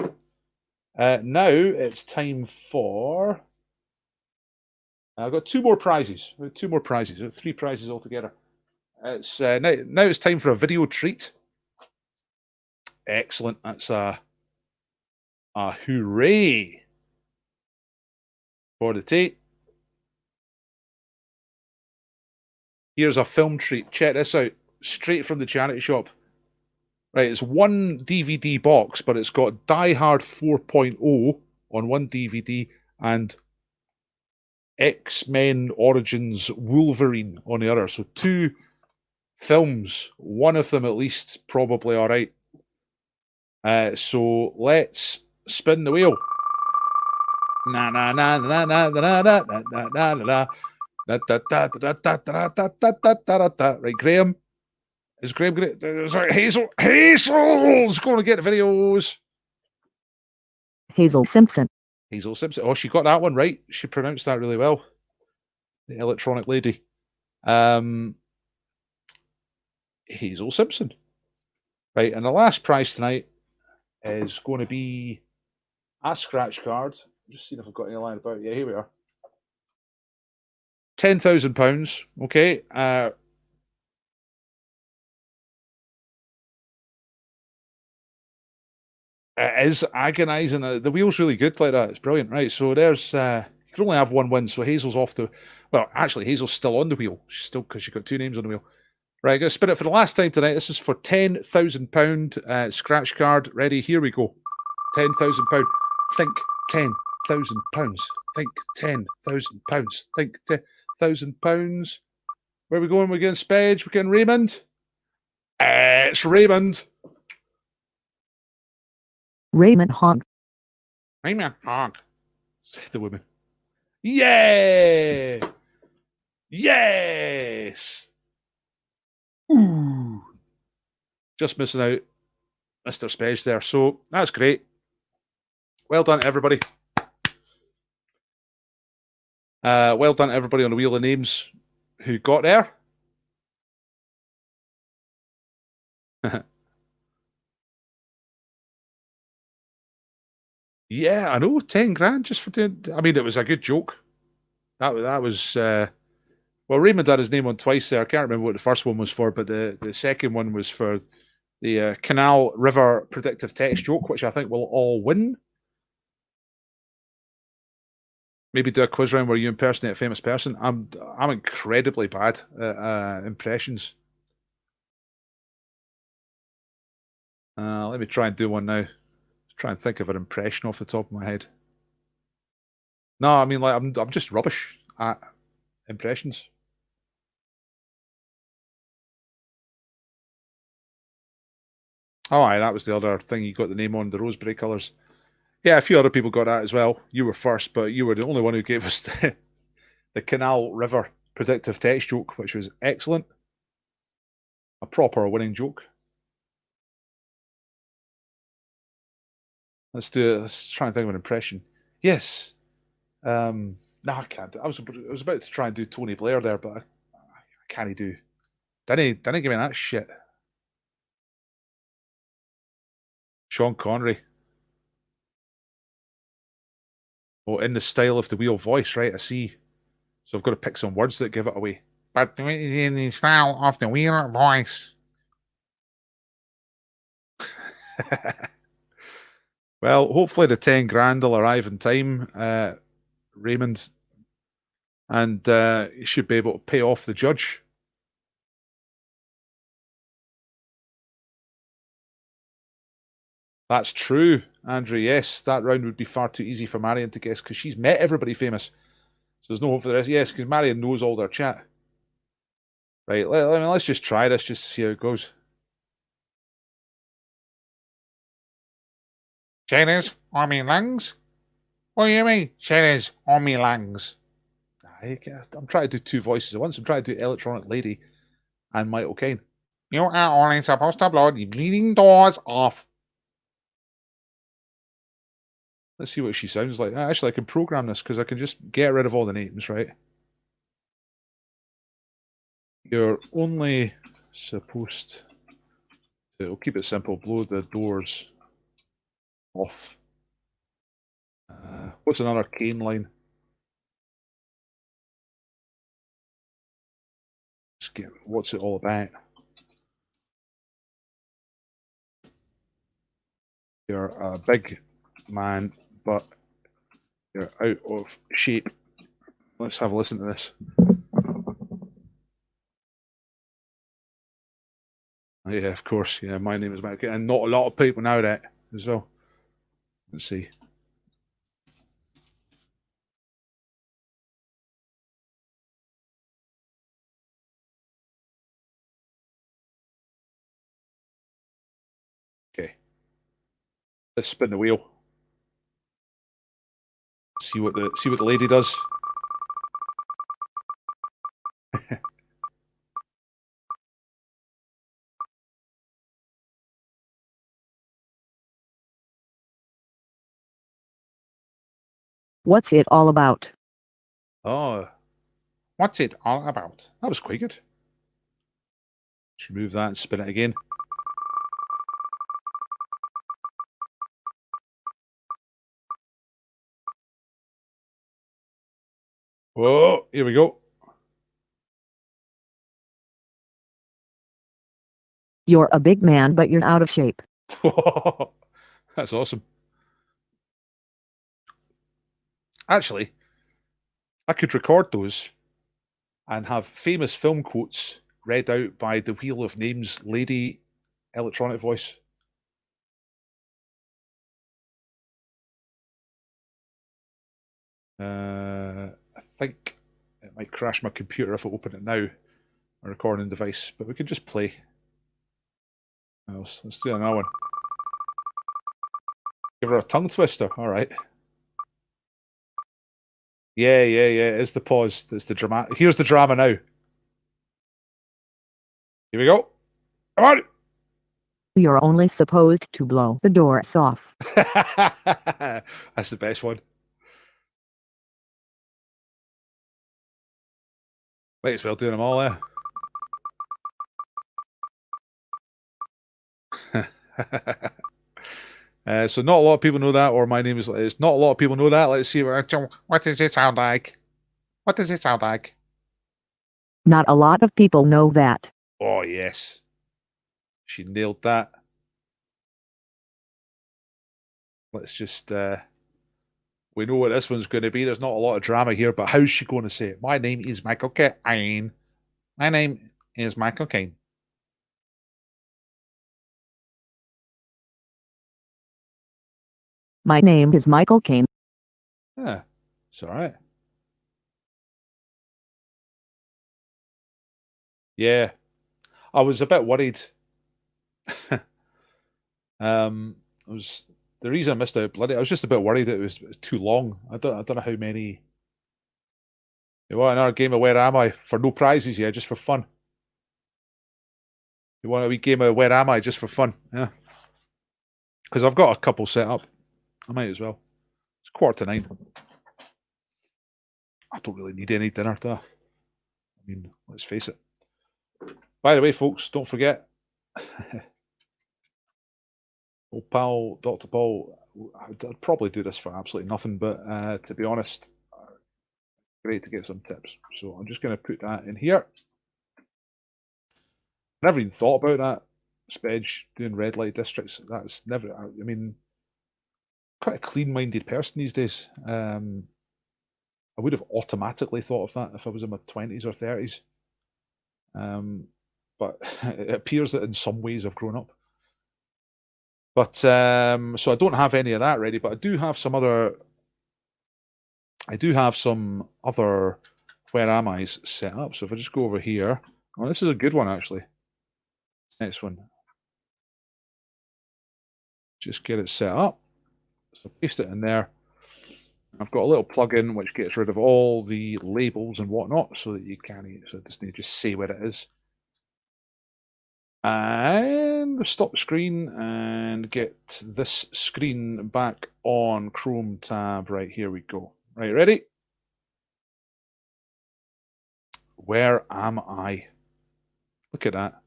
Now it's time for. I've got two more prizes. Three prizes altogether. It's now it's time for a video treat. Excellent. That's a hooray for the Tate. Here's a film treat. Check this out. Straight from the charity shop. Right, it's one DVD box, but it's got Die Hard 4.0 on one DVD and X-Men Origins Wolverine on the other. So 2 films, one of them at least probably all right. So let's spin the wheel. Na na na na na na na na na na na. Right, Graham. Is Graham going? Sorry, Hazel. Hazel's going to get the videos. Hazel Simpson. Hazel Simpson. Oh, she got that one right. She pronounced that really well. The electronic lady. Hazel Simpson. Right, and the last prize tonight is going to be a scratch card. Just seeing if I've got any line about it. Yeah, here we are. £10,000. Okay. It is agonising. The wheel's really good like that. It's brilliant. Right, so there's... you can only have one win, so Hazel's off the... Well, actually, Hazel's still on the wheel. She's still... Because she's got 2 names on the wheel. Right, I'm going to spin it for the last time tonight. This is for £10,000 scratch card. Ready? Here we go. £10,000. Think £10,000. Think £10,000. Think £10,000. Where are we going? We're getting Spage. We're getting Raymond. It's Raymond. Raymond Honk. Raymond Honk, said the woman. Yeah! Yes! Ooh. Just missing out Mr. Spage there. So that's great. Well done, everybody. Well done, everybody on the Wheel of Names who got there. Yeah, I know, 10 grand just for doing... I mean, it was a good joke. That was... well, Raymond had his name on twice there. I can't remember what the first one was for, but the second one was for the Canal River predictive text joke, which I think we'll all win. Maybe do a quiz round where you impersonate a famous person. I'm incredibly bad at impressions. Let me try and do one now. Try and think of an impression off the top of my head. No, I mean, like, I'm just rubbish at impressions. Oh, aye, that was the other thing you got the name on, the Roseberry Colours. Yeah, a few other people got that as well. You were first, but you were the only one who gave us the Canal River predictive text joke, which was excellent. A proper winning joke. Let's try and think of an impression. Yes. No, I can't. I was about to try and do Tony Blair there, but I can't do. Didn't give me that shit. Sean Connery. Oh, in the style of the Wheel voice, right? I see. So I've got to pick some words that give it away. But in the style of the Wheel voice. Well, hopefully the 10 grand will arrive in time, Raymond, and you should be able to pay off the judge. That's true, Andrew. Yes, that round would be far too easy for Marion to guess because she's met everybody famous. So there's no hope for the rest. Yes, because Marion knows all their chat. Right, let's just try this just to see how it goes. Cheddars on me lungs? What do you mean, cheddars on me lungs? I'm trying to do 2 voices at once. I'm trying to do Electronic Lady and Michael Caine. You are only supposed to blow the bleeding doors off. Let's see what she sounds like. Actually, I can program this because I can just get rid of all the names, right? You're only supposed to, we'll keep it simple, blow the doors off. What's another Caine line? What's it all about? You're a big man, but you're out of shape. Let's have a listen to this. Yeah, of course. Yeah, my name is Mike, and not a lot of people know that as well. Let's see. Okay, let's spin the wheel. See what the lady does. What's it all about? Oh, what's it all about? That was quite good. Should move that and spin it again. Whoa, here we go. You're a big man, but you're out of shape. That's awesome. Actually, I could record those and have famous film quotes read out by the Wheel of Names lady electronic voice. I think it might crash my computer if I open it now, a recording device, but we could just play. Let's do another one. Give her a tongue twister. All right. Yeah. It's the pause. It's the drama. Here's the drama now. Here we go. Come on. You're only supposed to blow the doors off. That's the best one. Might as well do them all there. So not a lot of people know that, or my name is. It's not a lot of people know that. Let's see. What does it sound like? What does it sound like? Not a lot of people know that. Oh yes, she nailed that. Let's just. We know what this one's going to be. There's not a lot of drama here, but how's she going to say it? My name is Michael Caine. My name is Michael Caine. My name is Michael Caine. Yeah, it's all right. Yeah, I was a bit worried. I was the reason I missed out bloody. I was just a bit worried that it was too long. I don't know how many. You want another game of Where Am I for no prizes? Yeah, just for fun. You want a wee game of Where Am I just for fun? Yeah, because I've got a couple set up. I might as well. It's 8:45. I don't really need any dinner, do I? I mean, let's face it. By the way, folks, don't forget. Old pal, Dr. Paul, I'd probably do this for absolutely nothing, but to be honest, great to get some tips. So I'm just going to put that in here. I never even thought about that. Spedge doing red light districts. That's never, I mean, quite a clean minded person these days. I would have automatically thought of that if I was in my 20s or 30s. But it appears that in some ways I've grown up. But so I don't have any of that ready, but I do have some other. I do have some other Where Am I's set up. So if I just go over here, oh, this is a good one actually. Next one. Just get it set up. So paste it in there. I've got a little plugin which gets rid of all the labels and whatnot, so that you can. So just need to just say where it is. And stop the screen and get this screen back on Chrome tab. Right, here we go. Right, ready? Where am I? Look at that.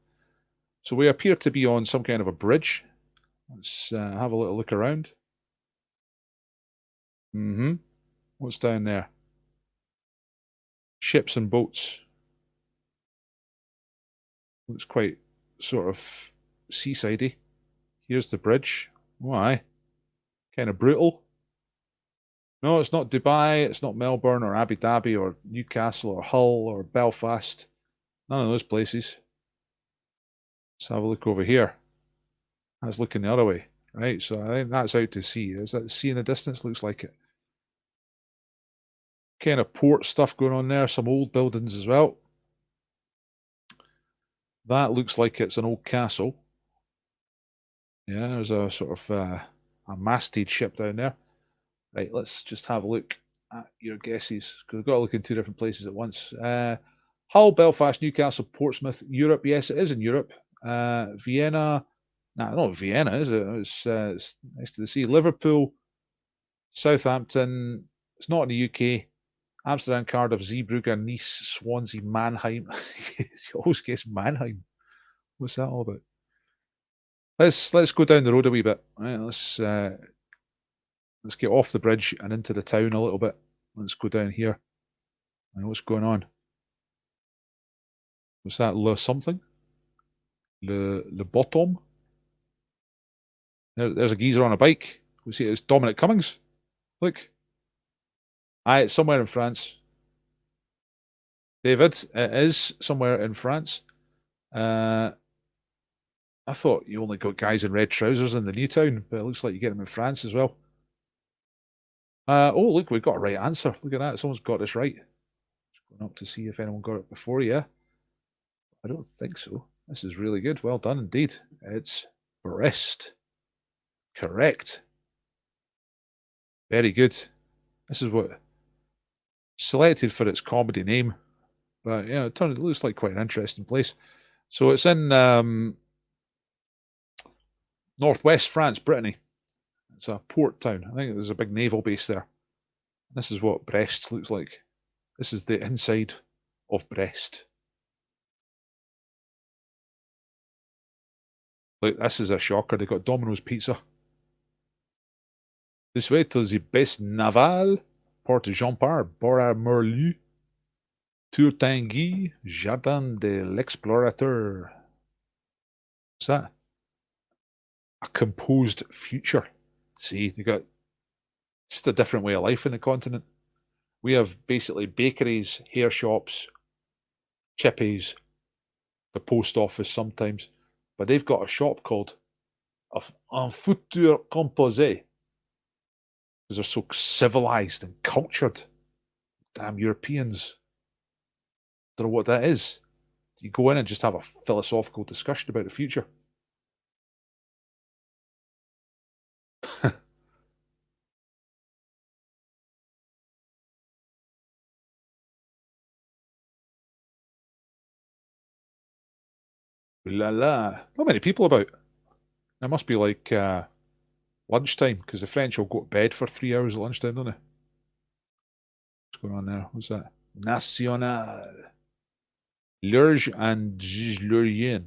So we appear to be on some kind of a bridge. Let's have a little look around. What's down there? Ships and boats. Looks quite sort of seasidey. Here's the bridge. Why? Kind of brutal. No, it's not Dubai, it's not Melbourne or Abu Dhabi or Newcastle or Hull or Belfast. None of those places. Let's have a look over here. That's looking the other way, right? So I think that's out to sea. Is that sea in the distance? Looks like it. Kind of port stuff going on there. Some old buildings as well. That looks like it's an old castle. Yeah, there's a sort of a masted ship down there. Right, let's just have a look at your guesses because we've got to look in two different places at once. Hull, Belfast, Newcastle, Portsmouth, Europe. Yes, it is in Europe. Vienna. No, not Vienna, is it? It's next to the sea. Liverpool, Southampton. It's not in the UK. Amsterdam, Cardiff, Zeebrugge, Nice, Swansea, Mannheim. You always guess Mannheim. What's that all about? Let's go down the road a wee bit. All right, let's get off the bridge and into the town a little bit. Let's go down here. And what's going on? What's that? Le something? Le bottom? There's a geezer on a bike. We see it's Dominic Cummings. Look. Aye, it's somewhere in France. David, it is somewhere in France. I thought you only got guys in red trousers in the new town, but it looks like you get them in France as well. Oh, look, we've got a right answer. Look at that. Someone's got this right. Just going up to see if anyone got it before you. I don't think so. This is really good. Well done indeed. It's Brest. Correct. Very good. This is what selected for its comedy name. But yeah, it looks like quite an interesting place. So it's in northwest France, Brittany. It's a port town. I think there's a big naval base there. This is what Brest looks like. This is the inside of Brest. Like, this is a shocker. They got Domino's pizza. This way to the Best Naval, Porte Jean-Pierre, Bora-Merlu, Tour Tanguy, Jardin de l'Explorateur. What's that? A composed future. See, they got just a different way of life in the continent. We have basically bakeries, hair shops, chippies, the post office sometimes, but they've got a shop called Un Futur Composé because they're so civilized and cultured. Damn Europeans. Don't know what that is. You go in and just have a philosophical discussion about the future. La la. Not many people about. It must be like lunchtime because the French will go to bed for 3 hours at lunchtime, don't they? What's going on there? What's that? National. Lurge and Lurien.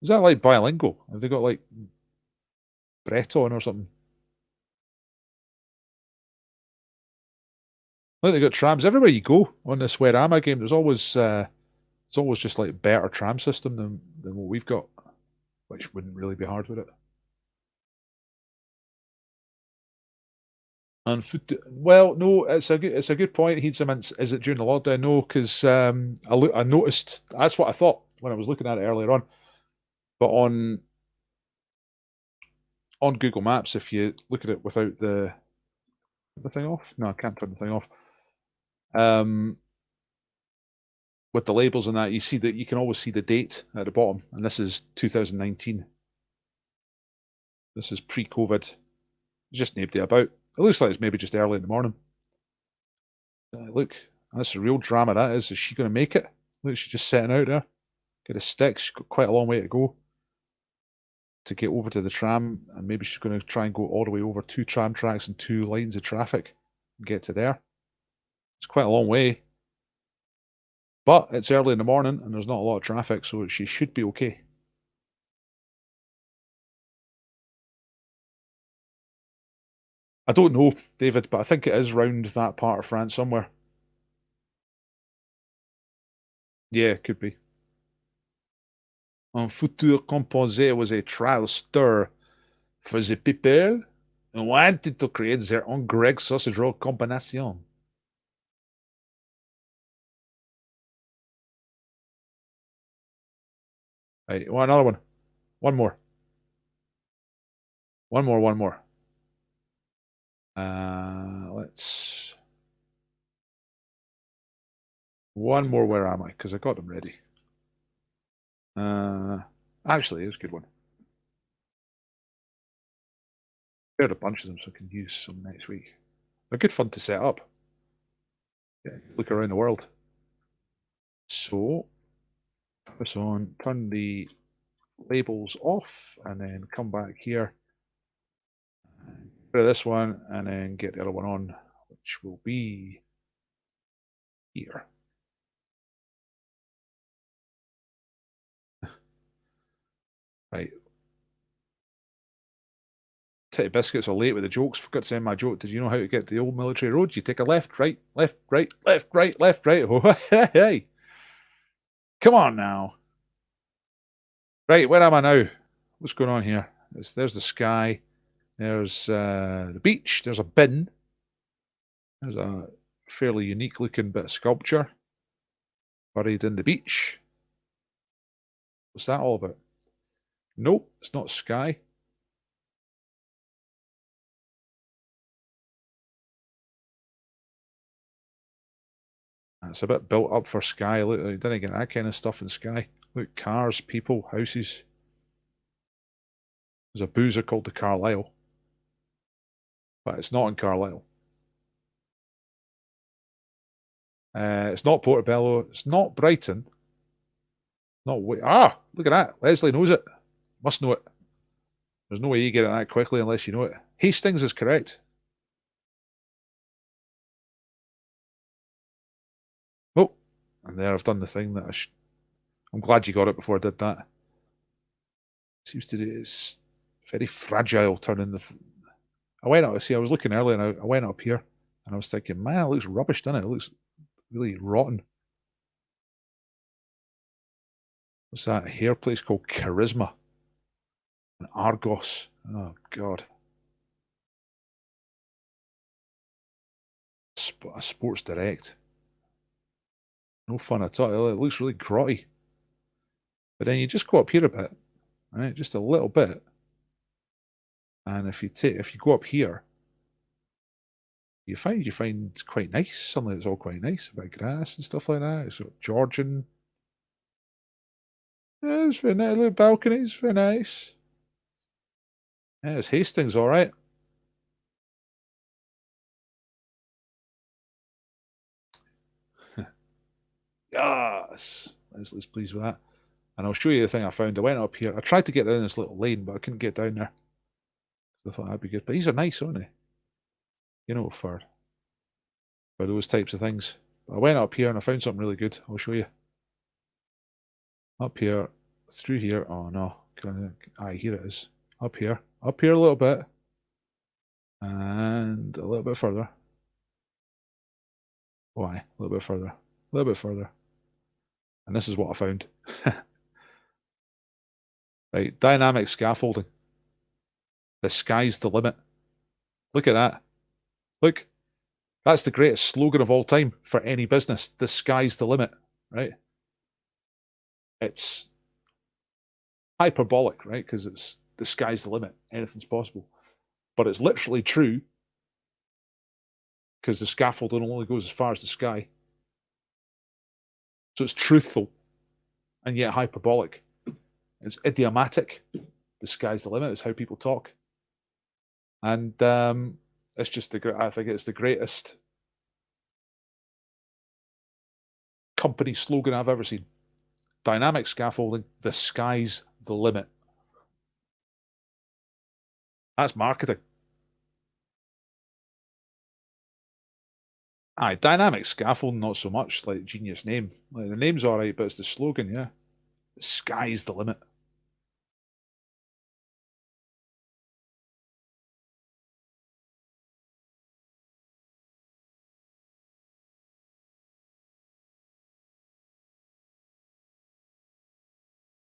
Is that like bilingual? Have they got like Breton or something? I think they got trams everywhere you go on this Werama game. There's always it's always just like better tram system than what we've got, which wouldn't really be hard with it. And well, no, it's a good point. Heedsaments, is it during the lockdown? No, because I noticed that's what I thought when I was looking at it earlier on. But on Google Maps, if you look at it without the thing off, no, I can't turn the thing off. With the labels and that, you see that you can always see the date at the bottom, and this is 2019. This is pre-COVID. Just nobody about. It looks like it's maybe just early in the morning. Look, that's a real drama. That is. Is she going to make it? Look, she's just setting out there. Get a stick. She's got quite a long way to go to get over to the tram, and maybe she's going to try and go all the way over 2 tram tracks and 2 lines of traffic and get to there. It's quite a long way. But it's early in the morning and there's not a lot of traffic, so she should be okay. I don't know, David, but I think it is round that part of France somewhere. Yeah, it could be. Un futur composé was a trial stir for the people who wanted to create their own Greg sausage roll combination. Right, well, another one. One more. One more. Let's... One more, where am I? Because I got them ready. Actually, it's a good one. Prepared a bunch of them so I can use some next week. They're good fun to set up. Yeah, look around the world. So, put this on, turn the labels off, and then come back here. Put this one, and then get the other one on, which will be here. Right. Titty Biscuits are late with the jokes. Forgot to send my joke. Did you know how to get to the old military road? You take a left, right, left, right, left, right, left, right. Oh, hey. Come on now. Right, where am I now? What's going on here? There's the sky. There's the beach. There's a bin. There's a fairly unique looking bit of sculpture buried in the beach. What's that all about? Nope, it's not sky. It's a bit built up for sky. Look, you didn't get that kind of stuff in sky. Look, cars, people, houses. There's a boozer called the Carlisle, but it's not in Carlisle. It's not Portobello. It's not Brighton. Not look at that. Leslie knows it. Must know it. There's no way you get it that quickly unless you know it. Hastings is correct. Oh, and there I've done the thing that I'm glad you got it before I did that. Seems to do it's very fragile turning the. I went out. See, I was looking earlier, and I went up here, and I was thinking, man, it looks rubbish, doesn't it? It looks really rotten. What's that hair place called? Charisma and Argos. Oh God. A Sports Direct. No fun at all. It looks really grotty. But then you just go up here a bit, right? Just a little bit. And if you go up here, you find it's quite nice. Something that's all quite nice, a bit of grass and stuff like that. So Georgian. Yeah, it's very nice. Little balconies, very nice. Yeah, it's Hastings, all right. Yes, Leslie's pleased with that. And I'll show you the thing I found. I went up here. I tried to get down this little lane, but I couldn't get down there. So I thought that'd be good. But these are nice, aren't they? You know, for those types of things. I went up here and I found something really good. I'll show you. Up here, through here. Oh no, here it is. Up here a little bit, and a little bit further. Why? A little bit further, a little bit further. And this is what I found. Right, dynamic scaffolding. The sky's the limit. Look at that. Look, that's the greatest slogan of all time for any business. The sky's the limit, right? It's hyperbolic, right? Because it's the sky's the limit. Anything's possible. But it's literally true because the scaffolding only goes as far as the sky. So it's truthful and yet hyperbolic. It's idiomatic. The sky's the limit is how people talk. And it's just I think it's the greatest company slogan I've ever seen. Dynamic scaffolding, the sky's the limit. That's marketing. Aye, dynamic scaffolding, not so much. Like genius name. Like, the name's all right, but it's the slogan, yeah. The sky's the limit.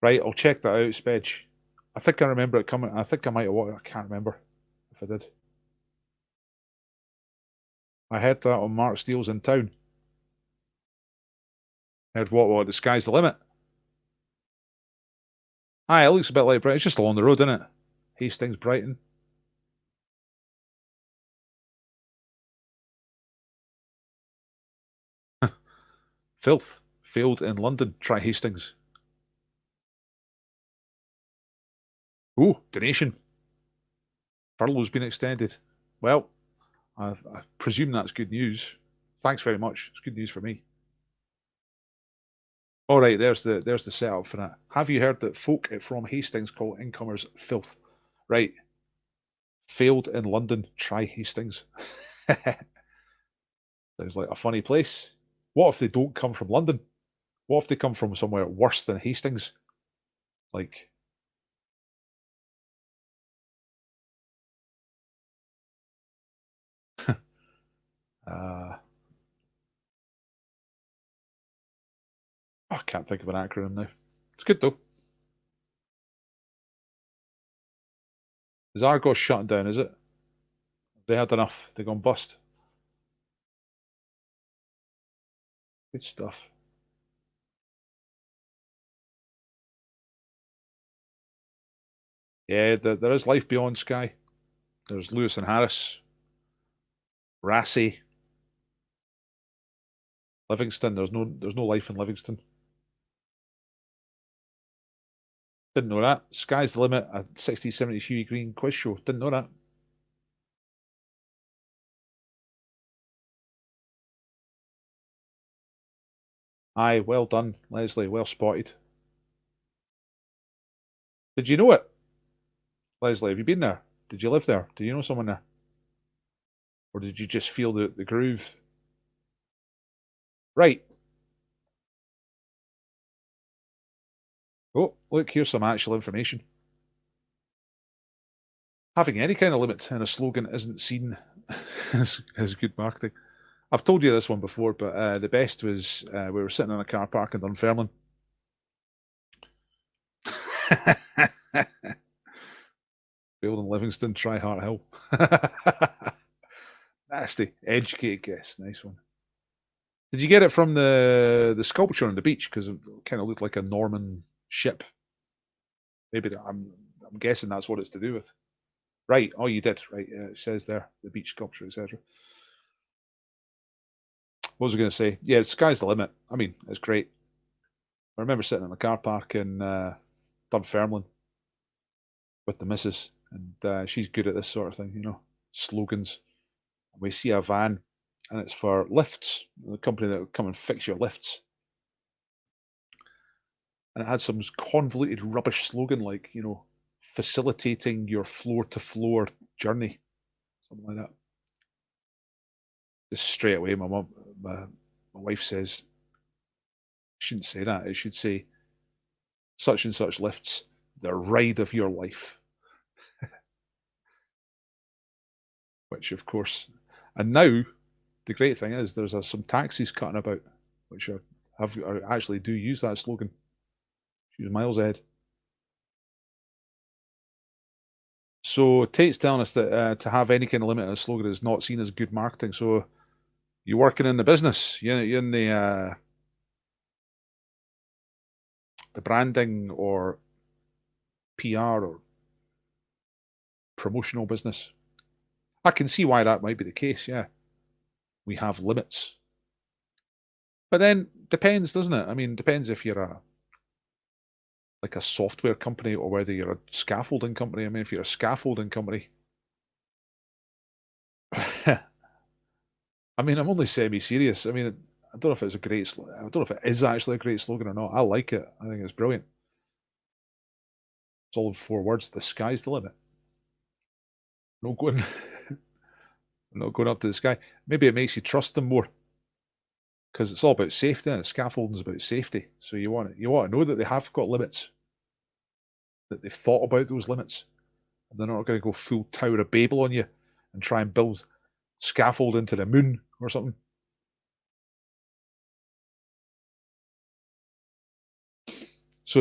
Right, I'll check that out, Spedge. I think I remember it coming. I think I might have watched it. I can't remember if I did. I heard that on Mark Steele's in town. Heard what? The sky's the limit. Aye, it looks a bit like Brighton. It's just along the road, isn't it? Hastings, Brighton. Filth. Failed in London. Try Hastings. Oh, donation. Furlough's been extended. Well, I presume that's good news. Thanks very much. It's good news for me. All right, there's the setup for that. Have you heard that folk from Hastings call incomers filth? Right. Failed in London. Try Hastings. Sounds like a funny place. What if they don't come from London? What if they come from somewhere worse than Hastings? Like, I can't think of an acronym now. It's good though. Is Argos shutting down, is it? They had enough. They gone bust. Good stuff. Yeah, there is life beyond Skye. There's Lewis and Harris, Rassay, Livingston. There's no life in Livingston. Didn't know that. Sky's the limit. A 60s, 70s Huey Green quiz show. Didn't know that. Aye, well done, Leslie. Well spotted. Did you know it, Leslie? Have you been there? Did you live there? Do you know someone there? Or did you just feel the groove? Right. Oh, look, here's some actual information. Having any kind of limit in a slogan isn't seen as good marketing. I've told you this one before, but the best was we were sitting in a car park in Dunfermline. Failed in Livingston, try Hart Hill. Nasty. Educated guess. Nice one. Did you get it from the sculpture on the beach? Because it kind of looked like a Norman ship. Maybe I'm guessing that's what it's to do with. Right. Oh, you did. Right. It says there the beach sculpture, etc. What was I going to say? Yeah, the sky's the limit. I mean, it's great. I remember sitting in a car park in Dunfermline with the missus, and she's good at this sort of thing, slogans. We see a van, and it's for lifts, the company that will come and fix your lifts. And it had some convoluted rubbish slogan like, facilitating your floor to floor journey, something like that. Just straight away, my wife says, shouldn't say that. It should say such and such lifts, the ride of your life. Which, of course, and now the great thing is there's some taxis cutting about, which actually do use that slogan. She's miles ahead. So Tate's telling us that to have any kind of limit on a slogan is not seen as good marketing. So you're working in the business, you're in the branding or PR or promotional business. I can see why that might be the case. Yeah, we have limits, but then depends, doesn't it? I mean, depends if you're like a software company or whether you're a scaffolding company. I mean, if you're a scaffolding company, I mean, I'm only semi-serious. I mean, I don't know if it's a great. I don't know if it is actually a great slogan or not. I like it. I think it's brilliant. It's all in 4 words. The sky's the limit. No going, not going up to the sky. Maybe it makes you trust them more because it's all about safety. And scaffolding is about safety. So you want to know that they have got limits, that they've thought about those limits, and they're not going to go full Tower of Babel on you and try and build scaffold into the moon or something. So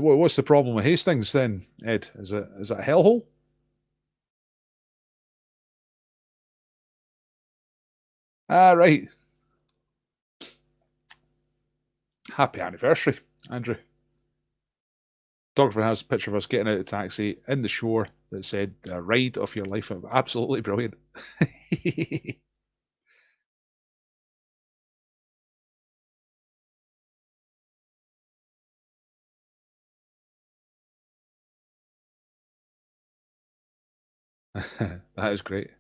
what's the problem with Hastings then, Ed? Is it a hellhole? Ah, right. Happy anniversary, Andrew. photographer has a picture of us getting out of the taxi in the shore that said "Ride of your life." Absolutely brilliant. That is great.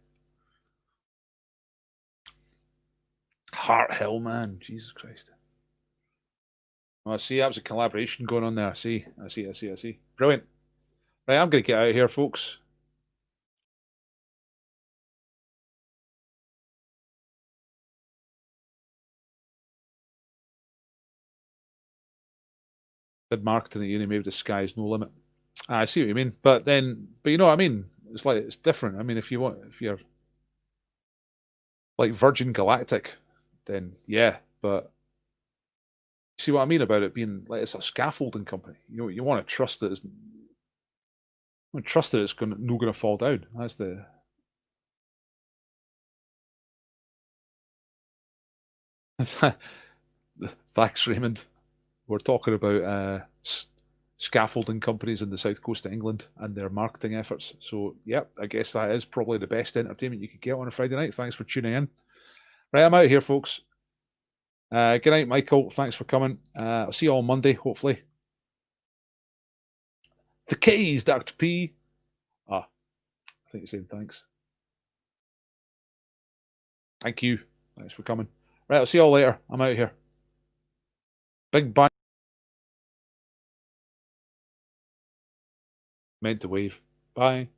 Heart Hill, man. Jesus Christ. Oh, I see. That was a collaboration going on there. I see. Brilliant. Right, I'm going to get out of here, folks. Did marketing at uni, maybe the sky's no limit. I see what you mean. But you know what I mean? It's like, it's different. I mean, if you're like Virgin Galactic, then yeah. But see what I mean about it being like it's a scaffolding company. You want to trust that it's not going to fall down. That's the thanks, Raymond. We're talking about scaffolding companies in the south coast of England and their marketing efforts. So, yep, I guess that is probably the best entertainment you could get on a Friday night. Thanks for tuning in. Right, I'm out of here, folks. Good night, Michael. Thanks for coming. I'll see you all Monday, hopefully. The K's, Dr. P. Ah, I think you're saying thanks. Thank you. Thanks for coming. Right, I'll see you all later. I'm out of here. Big bang. Meant to wave. Bye.